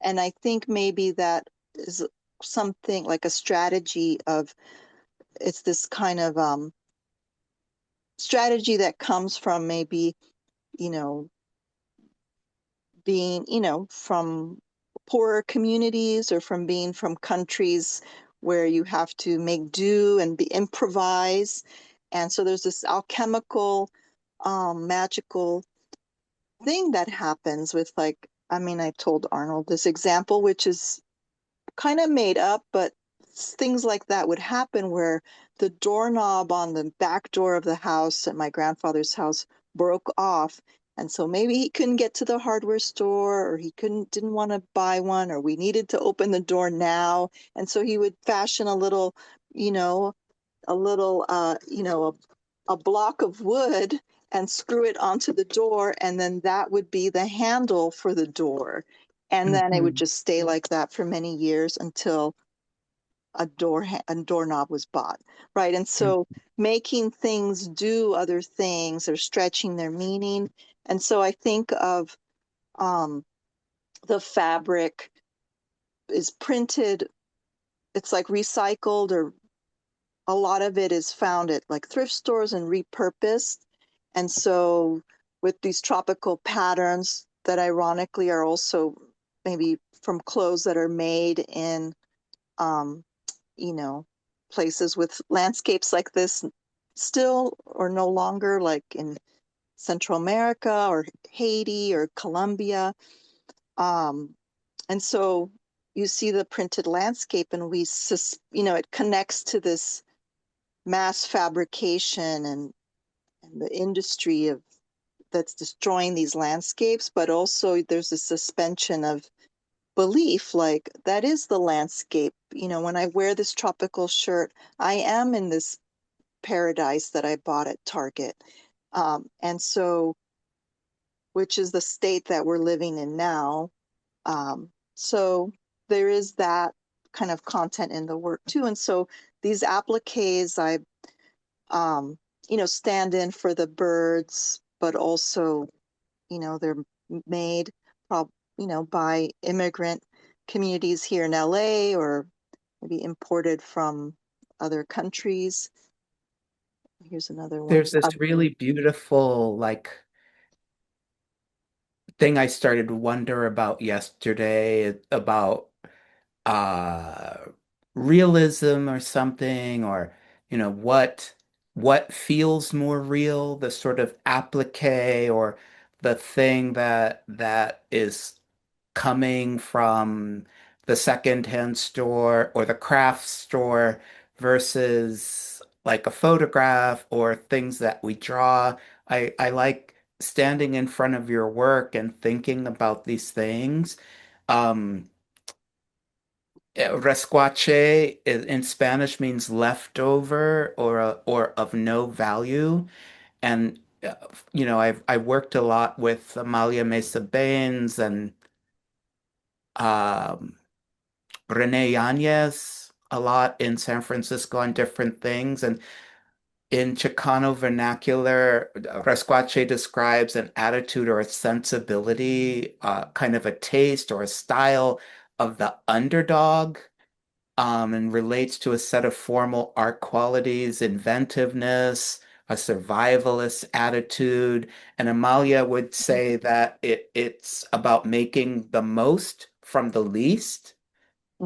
and I think maybe that is something like a strategy of, it's this kind of strategy that comes from maybe, you know, being, from poorer communities or from being from countries where you have to make do and improvise. And so there's this alchemical, magical thing that happens with, like, I mean, I told Arnold this example, which is kind of made up, but things like that would happen where the doorknob on the back door of the house at my grandfather's house broke off. And so maybe he couldn't get to the hardware store, or he didn't want to buy one, or we needed to open the door now. And so he would fashion you know, a block of wood and screw it onto the door, and then that would be the handle for the door. And then it would Mhm. just stay like that for many years until a doorknob was bought, right? And so making things do other things or stretching their meaning. And so I think of the fabric is printed, it's like recycled, or a lot of it is found at like thrift stores and repurposed. And so with these tropical patterns that ironically are also maybe from clothes that are made in, um, you know, places with landscapes like this still or no longer, like in Central America or Haiti or Colombia. Um, and so you see the printed landscape, and it connects to this mass fabrication and the industry of that's destroying these landscapes, but also there's a suspension of belief, like that is the landscape. When I wear this tropical shirt, I am in this paradise that I bought at Target. And so, which is the state that we're living in now. So there is that kind of content in the work too. And so these appliques, I stand in for the birds, but also, they're made by immigrant communities here in LA, or maybe imported from other countries. Here's another one. There's this really beautiful thing I started to wonder about yesterday about uh realism or something, or what feels more real, the sort of applique or the thing that is coming from the secondhand store or the craft store versus like a photograph or things that we draw. I like standing in front of your work and thinking about these things. Um, Resquache in Spanish means leftover or of no value. And I worked a lot with Amalia Mesa Baines and um, Renee Yanez a lot in San Francisco on different things. And in Chicano vernacular, Resquache describes an attitude or a sensibility, kind of a taste or a style of the underdog, and relates to a set of formal art qualities, inventiveness, a survivalist attitude. And Amalia would say that it's about making the most from the least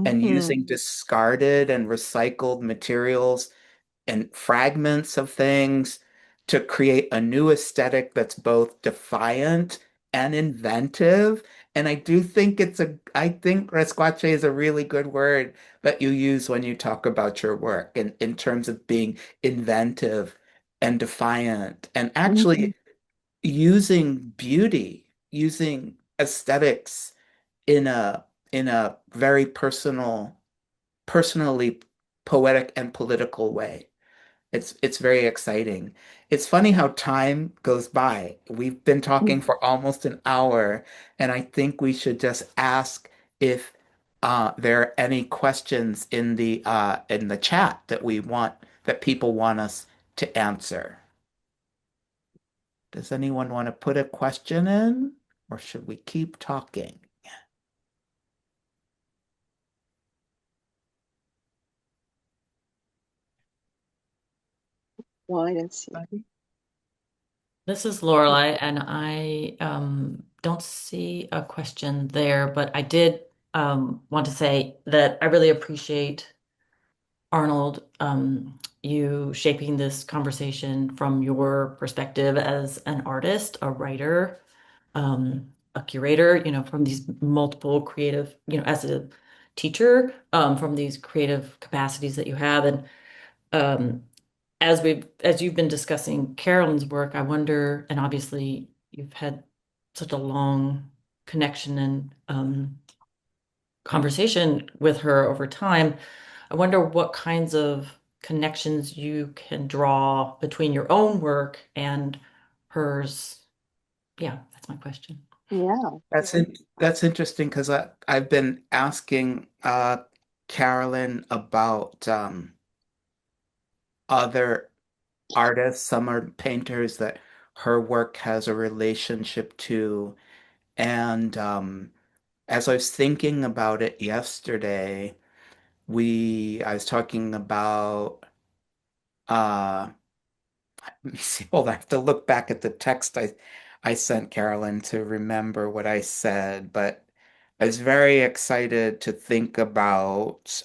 and Mm-hmm. using discarded and recycled materials and fragments of things to create a new aesthetic that's both defiant and inventive. And I think resquache is a really good word that you use when you talk about your work in terms of being inventive and defiant and Mm-hmm. actually using beauty, using aesthetics in a very personally poetic and political way. It's very exciting. It's funny how time goes by. We've been talking for almost an hour, and I think we should just ask if there are any questions in the chat that people want us to answer. Does anyone want to put a question in, or should we keep talking? Well, I didn't see. This is Lorelai, and I don't see a question there, but I did want to say that I really appreciate Arnold, you shaping this conversation from your perspective as an artist, a writer, a curator, from these multiple creative, as a teacher, from these creative capacities that you have. And um, as you've been discussing Carolyn's work, I wonder, and obviously you've had such a long connection and conversation with her over time. I wonder what kinds of connections you can draw between your own work and hers. Yeah, that's my question. Yeah. That's interesting because I've been asking. Carolyn, about other artists. Some are painters that her work has a relationship to. And as I was thinking about it yesterday, I was talking about, uh, let me see, hold on, I have to look back at the text I sent Carolyn to remember what I said, but I was very excited to think about,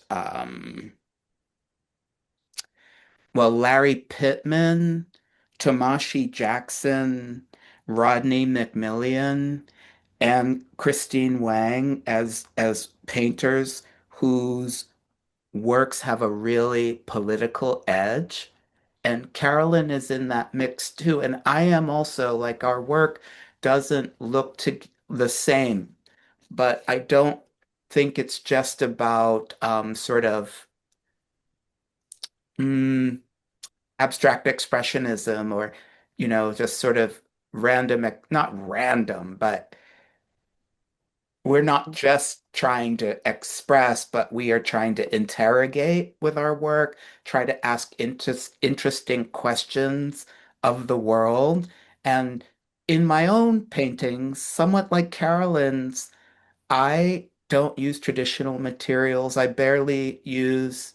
well, Larry Pittman, Tomashi Jackson, Rodney McMillian, and Christine Wang as painters whose works have a really political edge. And Carolyn is in that mix too. And I am also, like, our work doesn't look to the same, but I don't think it's just about sort of mm, abstract expressionism or, just sort of random, not random, but we're not just trying to express, but we are trying to interrogate with our work, try to ask interesting questions of the world. And in my own paintings, somewhat like Carolyn's, I don't use traditional materials. I barely use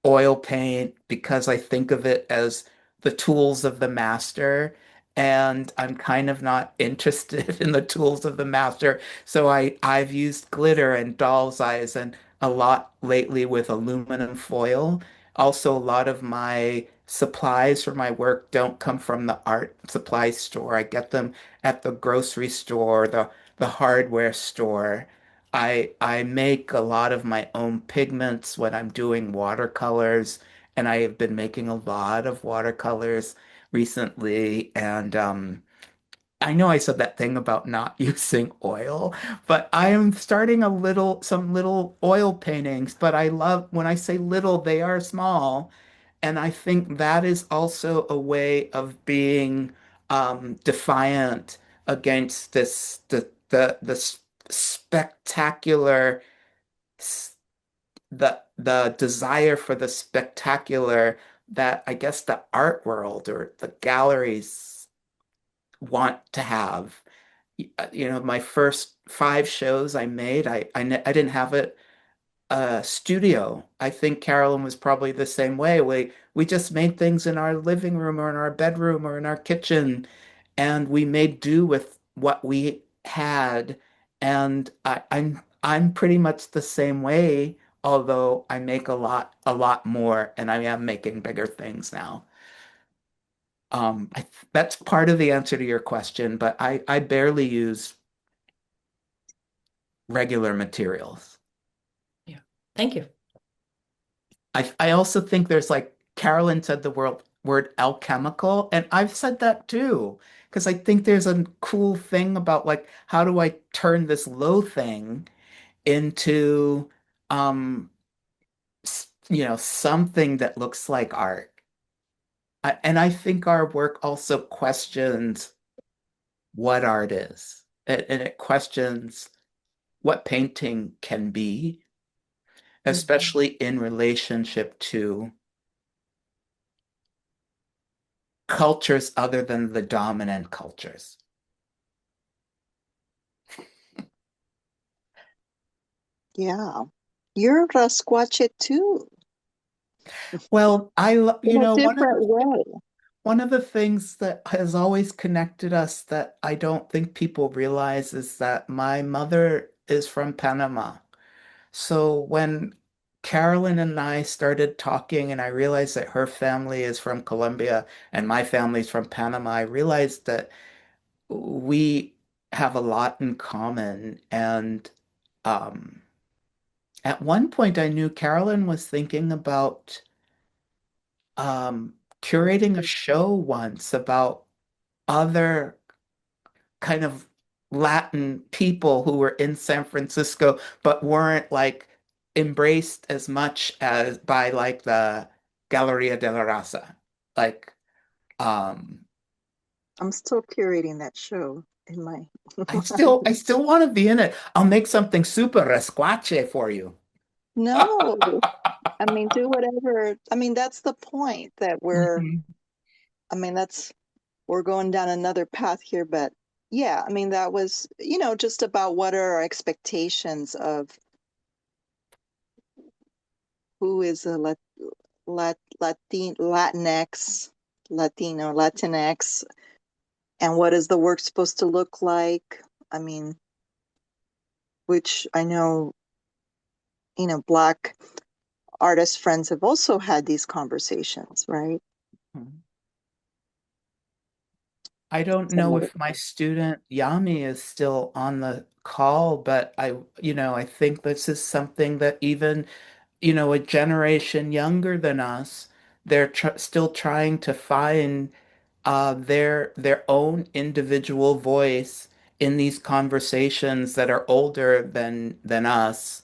oil paint because I think of it as the tools of the master. And I'm kind of not interested in the tools of the master. So I've used glitter and doll's eyes and a lot lately with aluminum foil. Also, a lot of my supplies for my work don't come from the art supply store. I get them at the grocery store, the hardware store. I make a lot of my own pigments when I'm doing watercolors, and I have been making a lot of watercolors recently. And I know I said that thing about not using oil, but I am starting some little oil paintings. But I love when I say little, they are small, and I think that is also a way of being defiant against the spectacular, the desire for the spectacular that I guess the art world or the galleries want to have. My first 5 shows I made, I didn't have it studio. I think Carolyn was probably the same way. We just made things in our living room or in our bedroom or in our kitchen, and we made do with what we had. And I'm pretty much the same way, although I make a lot more, and I am making bigger things now. That's part of the answer to your question, but I barely use regular materials. Yeah. Thank you. I also think there's, like Carolyn said, the word alchemical, and I've said that too, because I think there's a cool thing about, like, how do I turn this low thing into something that looks like art. And I think our work also questions what art is, and it questions what painting can be, Mhm. especially in relationship to cultures other than the dominant cultures. Yeah. You're a Squatchet too, Well, in a different way. one of the things that has always connected us that I don't think people realize is that my mother is from Panama. So when Carolyn and I started talking and I realized that her family is from Colombia and my family's from Panama, I realized that we have a lot in common. And um, at one point, I knew Carolyn was thinking about curating a show once about other kind of Latin people who were in San Francisco, but weren't, like, embraced as much as by, like, the Galleria de la Raza. Like, um, I'm still curating that show in my I still want to be in it. I'll make something super resquache for you. No, I mean, do whatever. I mean, that's the point that Mhm. I mean, we're going down another path here, but yeah, I mean, that was, just about what are our expectations of who is a Latinx, and what is the work supposed to look like? I mean, which I know, Black artist friends have also had these conversations, right? I don't know So, if my student Yami is still on the call, but I think this is something that even, a generation younger than us, they're tr still trying to find their own individual voice in these conversations that are older than us,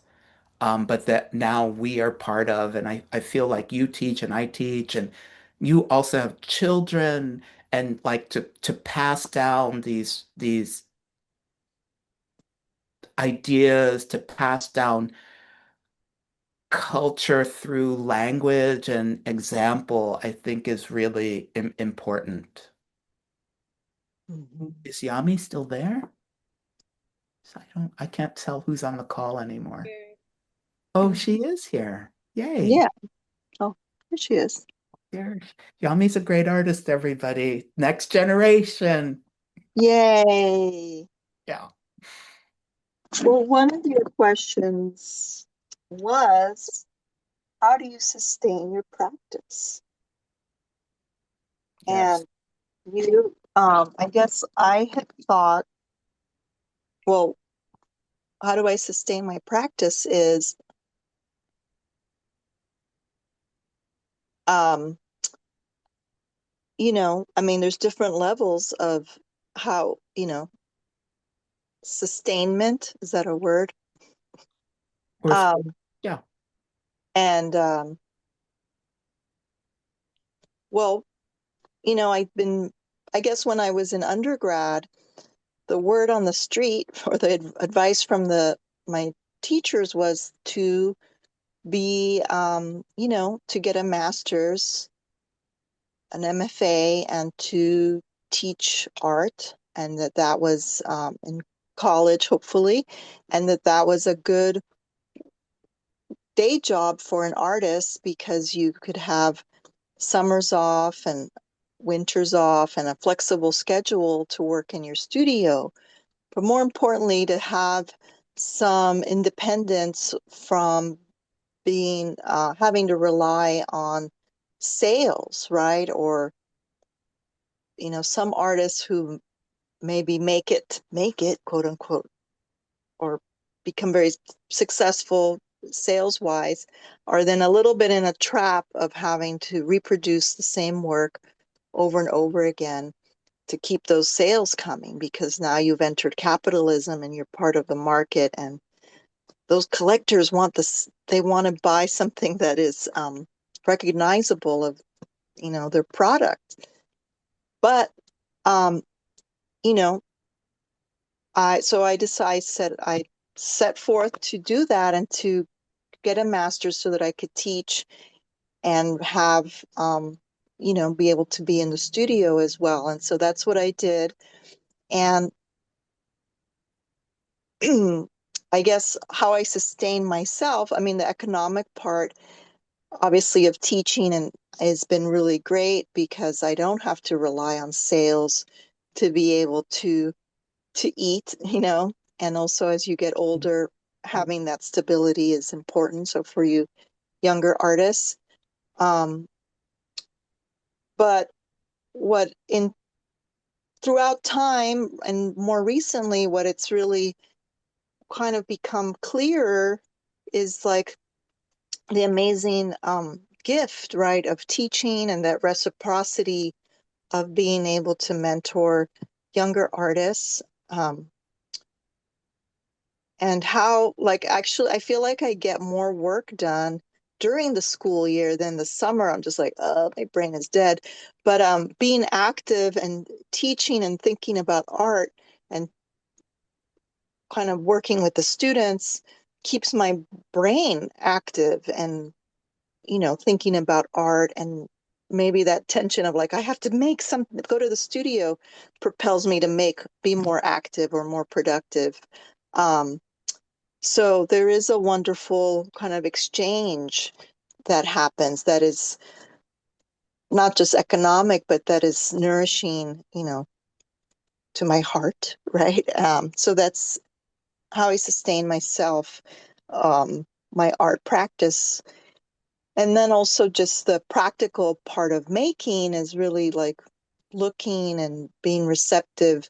but that now we are part of. And I feel like you teach and I teach, and you also have children, and like to pass down these ideas, to pass down culture through language and example, I think is really important. mhm. Is Yami still there? So I can't tell who's on the call anymore. Oh, she is here. Yay. Yeah. Oh, here she is. There. Yami's a great artist, everybody. Next generation. Yay. Yeah. Well, one of your questions was, how do you sustain your practice? Yes. And I guess I had thought, well, how do I sustain my practice is, um, I mean, there's different levels of how, sustainment, is that a word? Or Um, yeah. and well, I guess when I was in undergrad, the word on the street or the advice from my teachers was to be, to get a master's, an MFA, and to teach art, and that was in college, hopefully, and that was a good day job for an artist because you could have summers off and winters off and a flexible schedule to work in your studio. But more importantly, to have some independence from being having to rely on sales, right? Or some artists who maybe make it, quote unquote, or become very successful sales wise, are then a little bit in a trap of having to reproduce the same work over and over again to keep those sales coming, because now you've entered capitalism and you're part of the market, and those collectors want this, they want to buy something that is recognizable of their product. But um you know I set forth to do that and to get a master's so that I could teach and have be able to be in the studio as well. And so that's what I did. And I guess how I sustain myself, I mean, the economic part, obviously, of teaching and has been really great because I don't have to rely on sales to be able to eat, and also as you get older, having that stability is important. So for you younger artists, um, but what in throughout time and more recently, what it's really kind of become clearer is like the amazing gift, right, of teaching and that reciprocity of being able to mentor younger artists. And how, like, actually, I feel like I get more work done during the school year than the summer. I'm just like, oh, my brain is dead. But being active and teaching and thinking about art and kind of working with the students keeps my brain active and, thinking about art, and maybe that tension of like, I have to make something, go to the studio propels me to be more active or more productive. Um, so there is a wonderful kind of exchange that happens that is not just economic, but that is nourishing, to my heart, right? So that's how I sustain myself, my art practice. And then also just the practical part of making is really like looking and being receptive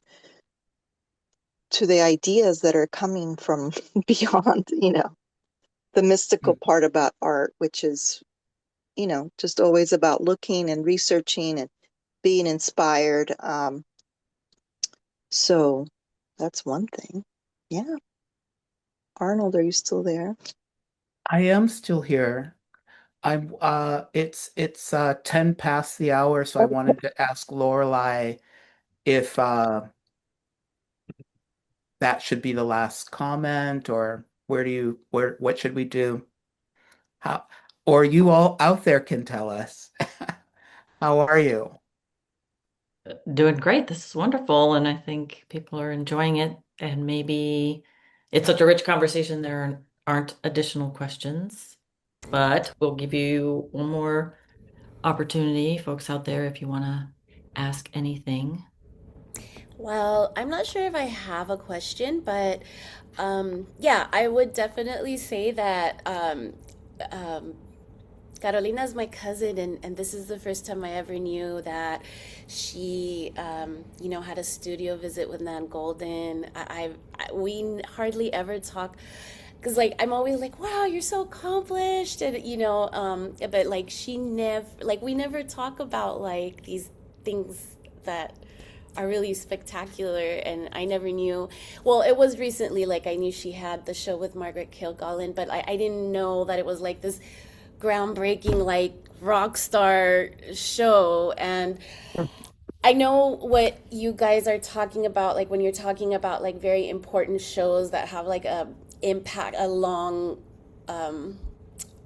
to the ideas that are coming from beyond, the mystical part about art, which is, just always about looking and researching and being inspired. So that's one thing. Yeah. Arnold, are you still there? I am still here. It's 10 past the hour, so I wanted to ask Lorelai if that should be the last comment, or what should we do? How, or you all out there can tell us. How are you? Doing great. This is wonderful. And I think people are enjoying it. And maybe it's such a rich conversation, there aren't additional questions, but we'll give you one more opportunity, folks out there, if you want to ask anything. Well, I'm not sure if I have a question, but yeah, I would definitely say that um, Carolina's my cousin, and this is the first time I ever knew that she, had a studio visit with Nan Golden. We hardly ever talk because, like, I'm always like, "Wow, you're so accomplished," and but like, she never, like, we never talk about like these things that are really spectacular, and I never knew. Well, it was recently, like, I knew she had the show with Margaret Kilgallen, but I didn't know that it was like this groundbreaking, like, rock star show. And I know what you guys are talking about, like when you're talking about like very important shows that have like a long um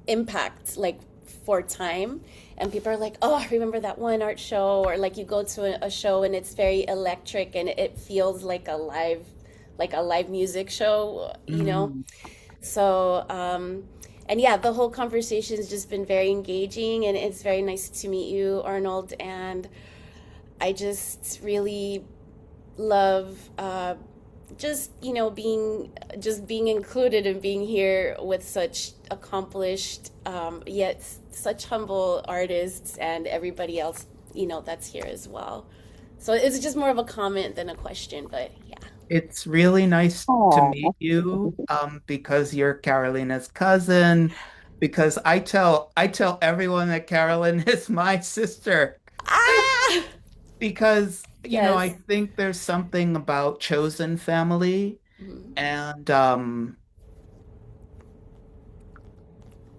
impact, like, for time, and people are like, oh, I remember that one art show, or like you go to a show and it's very electric and it feels like a live music show. Mm. So and yeah, the whole conversation has just been very engaging, and it's very nice to meet you, Arnold. And I just really love just being included and being here with such accomplished yet such humble artists, and everybody else that's here as well. So it's just more of a comment than a question, but yeah. It's really nice to Oh, meet you, because you're Carolina's cousin, because I tell everyone that Carolyn is my sister. Ah, Because, I yes. think there's something about chosen family, Mhm. and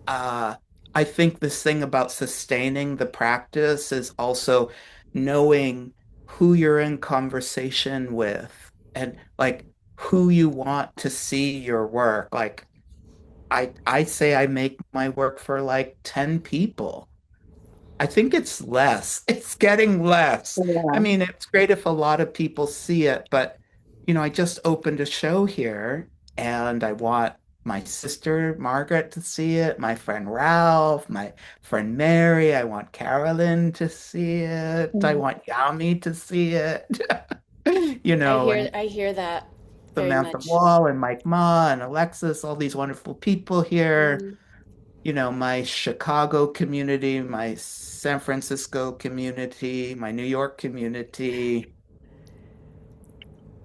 uh I think this thing about sustaining the practice is also knowing who you're in conversation with, and like who you want to see your work. Like I say I make my work for like 10 people. I think it's less. It's getting less. I yeah. mean, it's great if a lot of people see it, but I just opened a show here, and I want my sister Margaret to see it, my friend Ralph, my friend Mary. I want Carolyn to see it. I Mm. want Yami to see it. And I hear that very Samantha much. Wall and Mike Ma and Alexis, all these wonderful people here, Mhm. my Chicago community, my San Francisco community, my New York community.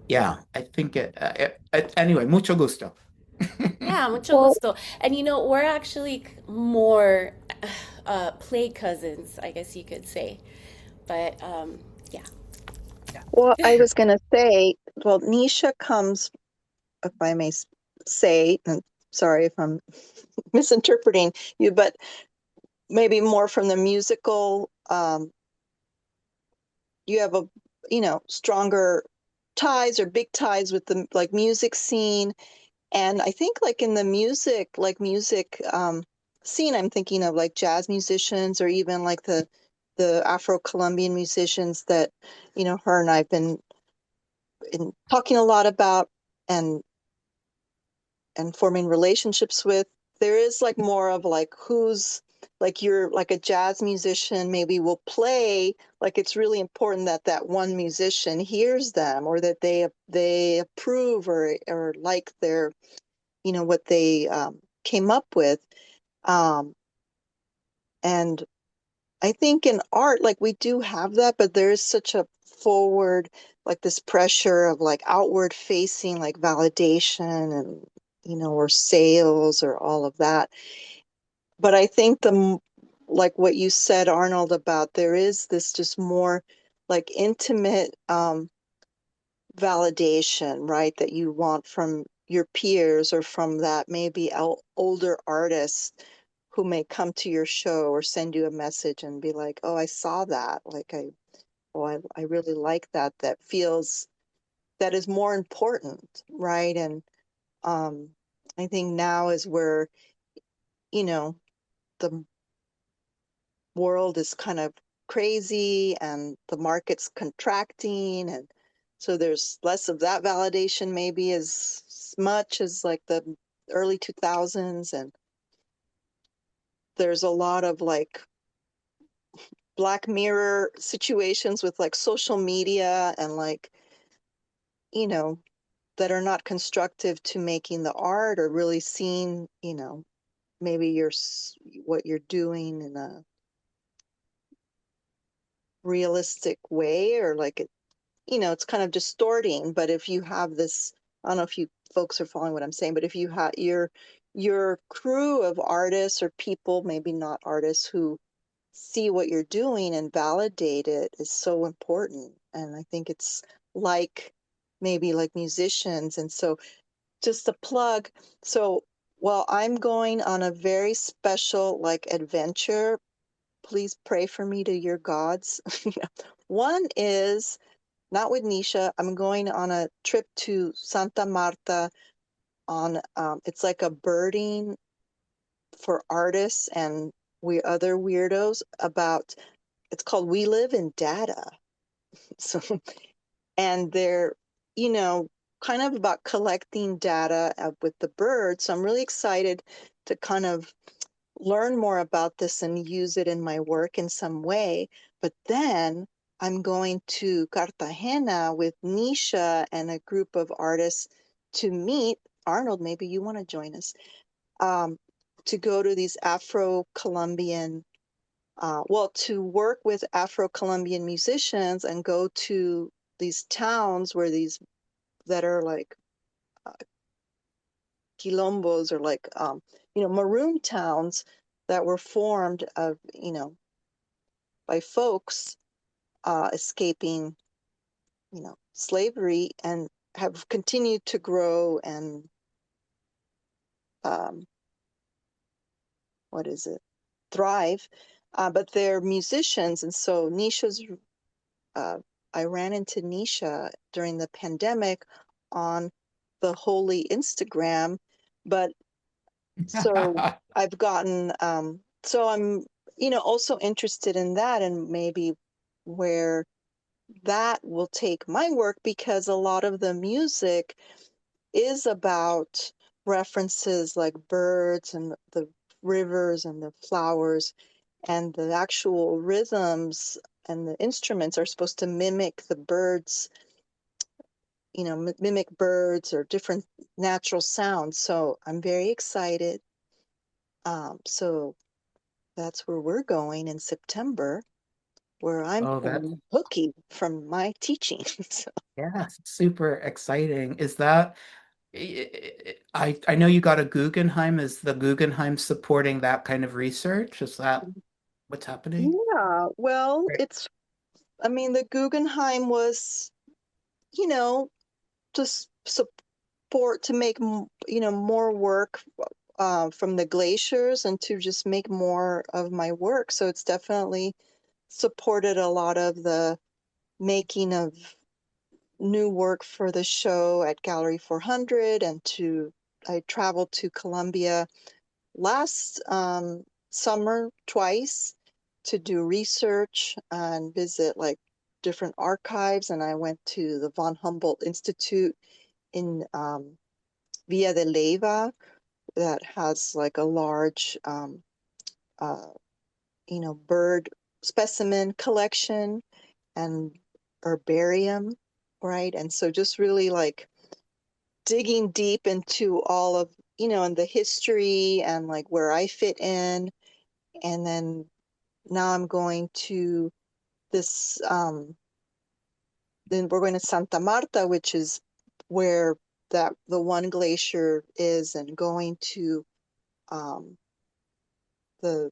Yeah, I think anyway, mucho gusto. Yeah, mucho Well, gusto. And we're actually more play cousins, I guess you could say. But yeah. Yeah. well, I was going to say, well, Nisha comes, if I may say, and sorry if I'm misinterpreting you, but maybe more from the musical. You have stronger ties or big ties with the like music scene, And I think like in the music scene, I'm thinking of like jazz musicians or even like the Afro-Colombian musicians that, her and I've been talking a lot about and forming relationships with. There is like more of like who's like you're like a jazz musician maybe will play, like it's really important that that one musician hears them or that they approve or like their what they came up with. Um, and I think in art, like we do have that, but there is such a forward, like this pressure of like outward facing, like validation and, or sales or all of that. But I think like what you said, Arnold, about there is this just more like intimate validation, right, that you want from your peers or from that maybe older artists who may come to your show or send you a message and be like, oh, I saw that. Like I really like that. That feels that is more important, right? And um, I think now is where, the world is kind of crazy and the market's contracting, and so there's less of that validation maybe as much as like the early 2000s, and there's a lot of like Black Mirror situations with like social media and like you know that are not constructive to making the art or really seeing maybe what you're doing in a realistic way, or like it's kind of distorting. But if you have this, I don't know if you folks are following what I'm saying, but if you have your crew of artists or people, maybe not artists, who see what you're doing and validate it is so important. And I think it's like maybe like musicians. And so just a plug. So while I'm going on a very special like adventure, please pray for me to your gods. One is not with Nisha. I'm going on a trip to Santa Marta on it's like a birding for artists and we other weirdos about, it's called We Live in Data. So and they're kind of about collecting data with the birds. So I'm really excited to kind of learn more about this and use it in my work in some way. But then I'm going to Cartagena with Nisha and a group of artists to meet Arnold. Maybe you want to join us, um, to go to these Afro-Colombian, well, to work with Afro-Colombian musicians and go to these towns where these that are like uh, quilombos or like maroon towns that were formed of by folks escaping slavery and have continued to grow and um, what is it, thrive, but they're musicians. And so uh, I ran into Nisha during the pandemic on the holy Instagram, but so I've gotten so I'm also interested in that and maybe where that will take my work, because a lot of the music is about references like birds and the rivers and the flowers, and the actual rhythms and the instruments are supposed to mimic the birds, mimic birds or different natural sounds. So I'm very excited. So that's where we're going in September, where I'm Oh, that's pulling hooky from my teaching. So, yeah, super exciting. Is that I know you got a Guggenheim. Is the Guggenheim supporting that kind of research? Is that what's happening? yeah, well, Right. I mean, the Guggenheim was, you know, to support, to make, more work from the glaciers and to just make more of my work. So it's definitely supported a lot of the making of new work for the show at Gallery 400 and to I traveled to Colombia last summer twice to do research and visit like different archives. And I went to the von Humboldt Institute in Villa de Leyva that has like a large, uh, bird specimen collection and herbarium, right? And so just really like digging deep into all of, and the history and like where I fit in. And then now I'm going to this, then we're going to Santa Marta, which is where the one glacier is, and going to um, the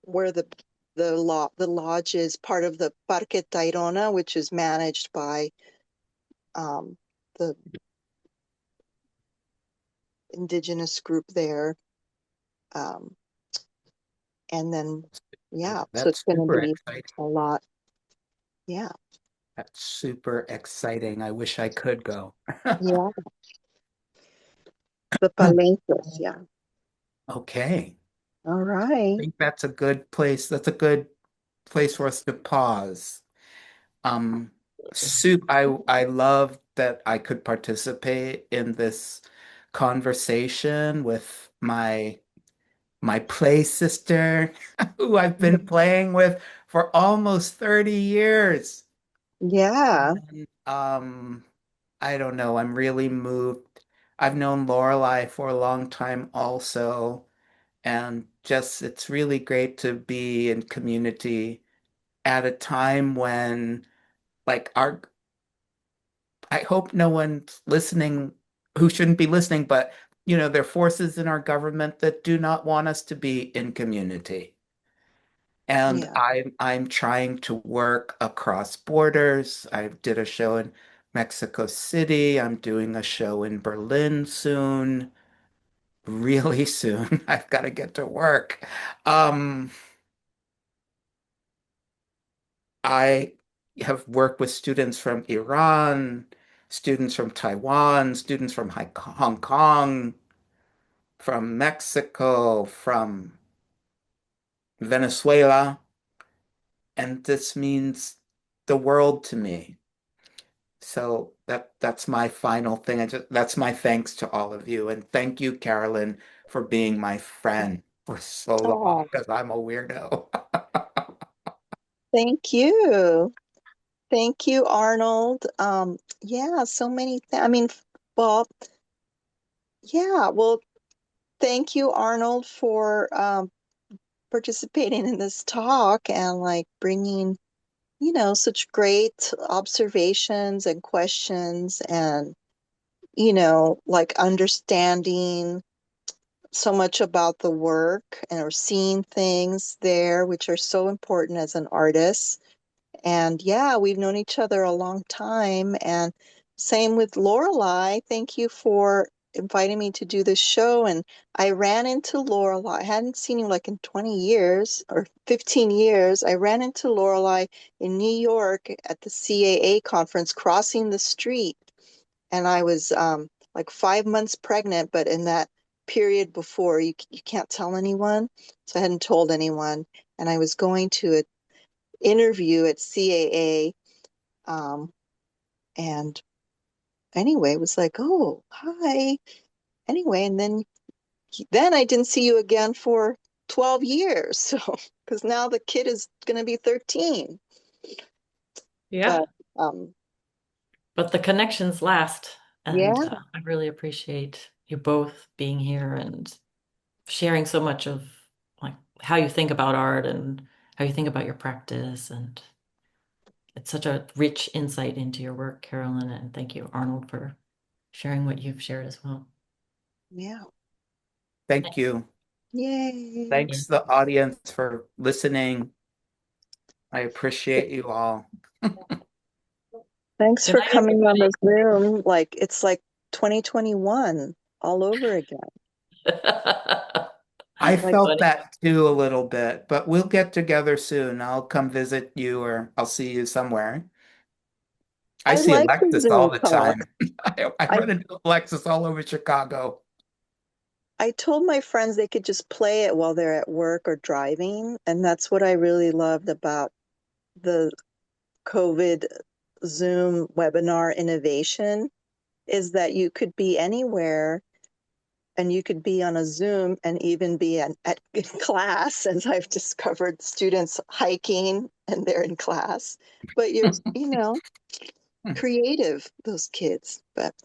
where the lodge is part of the Parque Tayrona, which is managed by the indigenous group there. Um, and then, yeah, so it's That's going to super be exciting. a lot. Yeah, That's super exciting. I wish I could go. yeah, the Palenques. Yeah. Okay. All I right. think that's a good place. That's a good place for us to pause. Um, I love that I could participate in this conversation with my play sister, who I've been playing with for almost 30 years. Yeah, And, I don't know, I'm really moved. I've known Lorelai for a long time also, and just it's really great to be in community at a time when like our I hope no one's listening who shouldn't be listening, but there are forces in our government that do not want us to be in community. And yeah. I'm trying to work across borders. I did a show in Mexico City. I'm doing a show in Berlin soon. Really soon. I've got to get to work. Um, I have worked with students from Iran, students from Taiwan, students from Hong Kong, from Mexico, from Venezuela, and this means the world to me. So that's my final thing. That's my thanks to all of you. And thank you, Carolyn, for being my friend for so long Oh, because I'm a weirdo. thank you. Thank you, Arnold. Yeah, so many I mean, well, yeah, well, thank you, Arnold, for participating in this talk and like bringing, such great observations and questions and, like understanding so much about the work and or seeing things there, which are so important as an artist. And yeah, we've known each other a long time. And same with Lorelai. Thank you for inviting me to do this show. And I ran into Lorelai. I hadn't seen you like in 20 years or 15 years. I ran into Lorelai in New York at the CAA conference, crossing the street. And I was like 5 months pregnant, but in that period before, you can't tell anyone. So I hadn't told anyone. And I was going to an interview at CAA. Um, and anyway, it was like, oh, hi. Anyway, and then I didn't see you again for 12 years. So, because now the kid is going to be 13. Yeah, But but the connections last, and yeah, I really appreciate you both being here and sharing so much of like how you think about art and how you think about your practice, and it's such a rich insight into your work, Carolyn, and thank you, Arnold, for sharing what you've shared as well. yeah. Thank you. Yay. Yeah. Thanks the audience for listening. I appreciate you all. Thanks Good for night, coming on the everybody. Zoom. Like it's like 2021 all over again. I Like, felt Funny. that too a little bit, but we'll get together soon. I'll come visit you or I'll see you somewhere. I I see like the Alexis all Zoom the talk. time. I I run into Alexis all over Chicago. I told my friends they could just play it while they're at work or driving, and that's what I really loved about the COVID Zoom webinar innovation is that you could be anywhere and you could be on a Zoom and even be in class, as I've discovered students hiking and they're in class. But you're, creative, those kids. But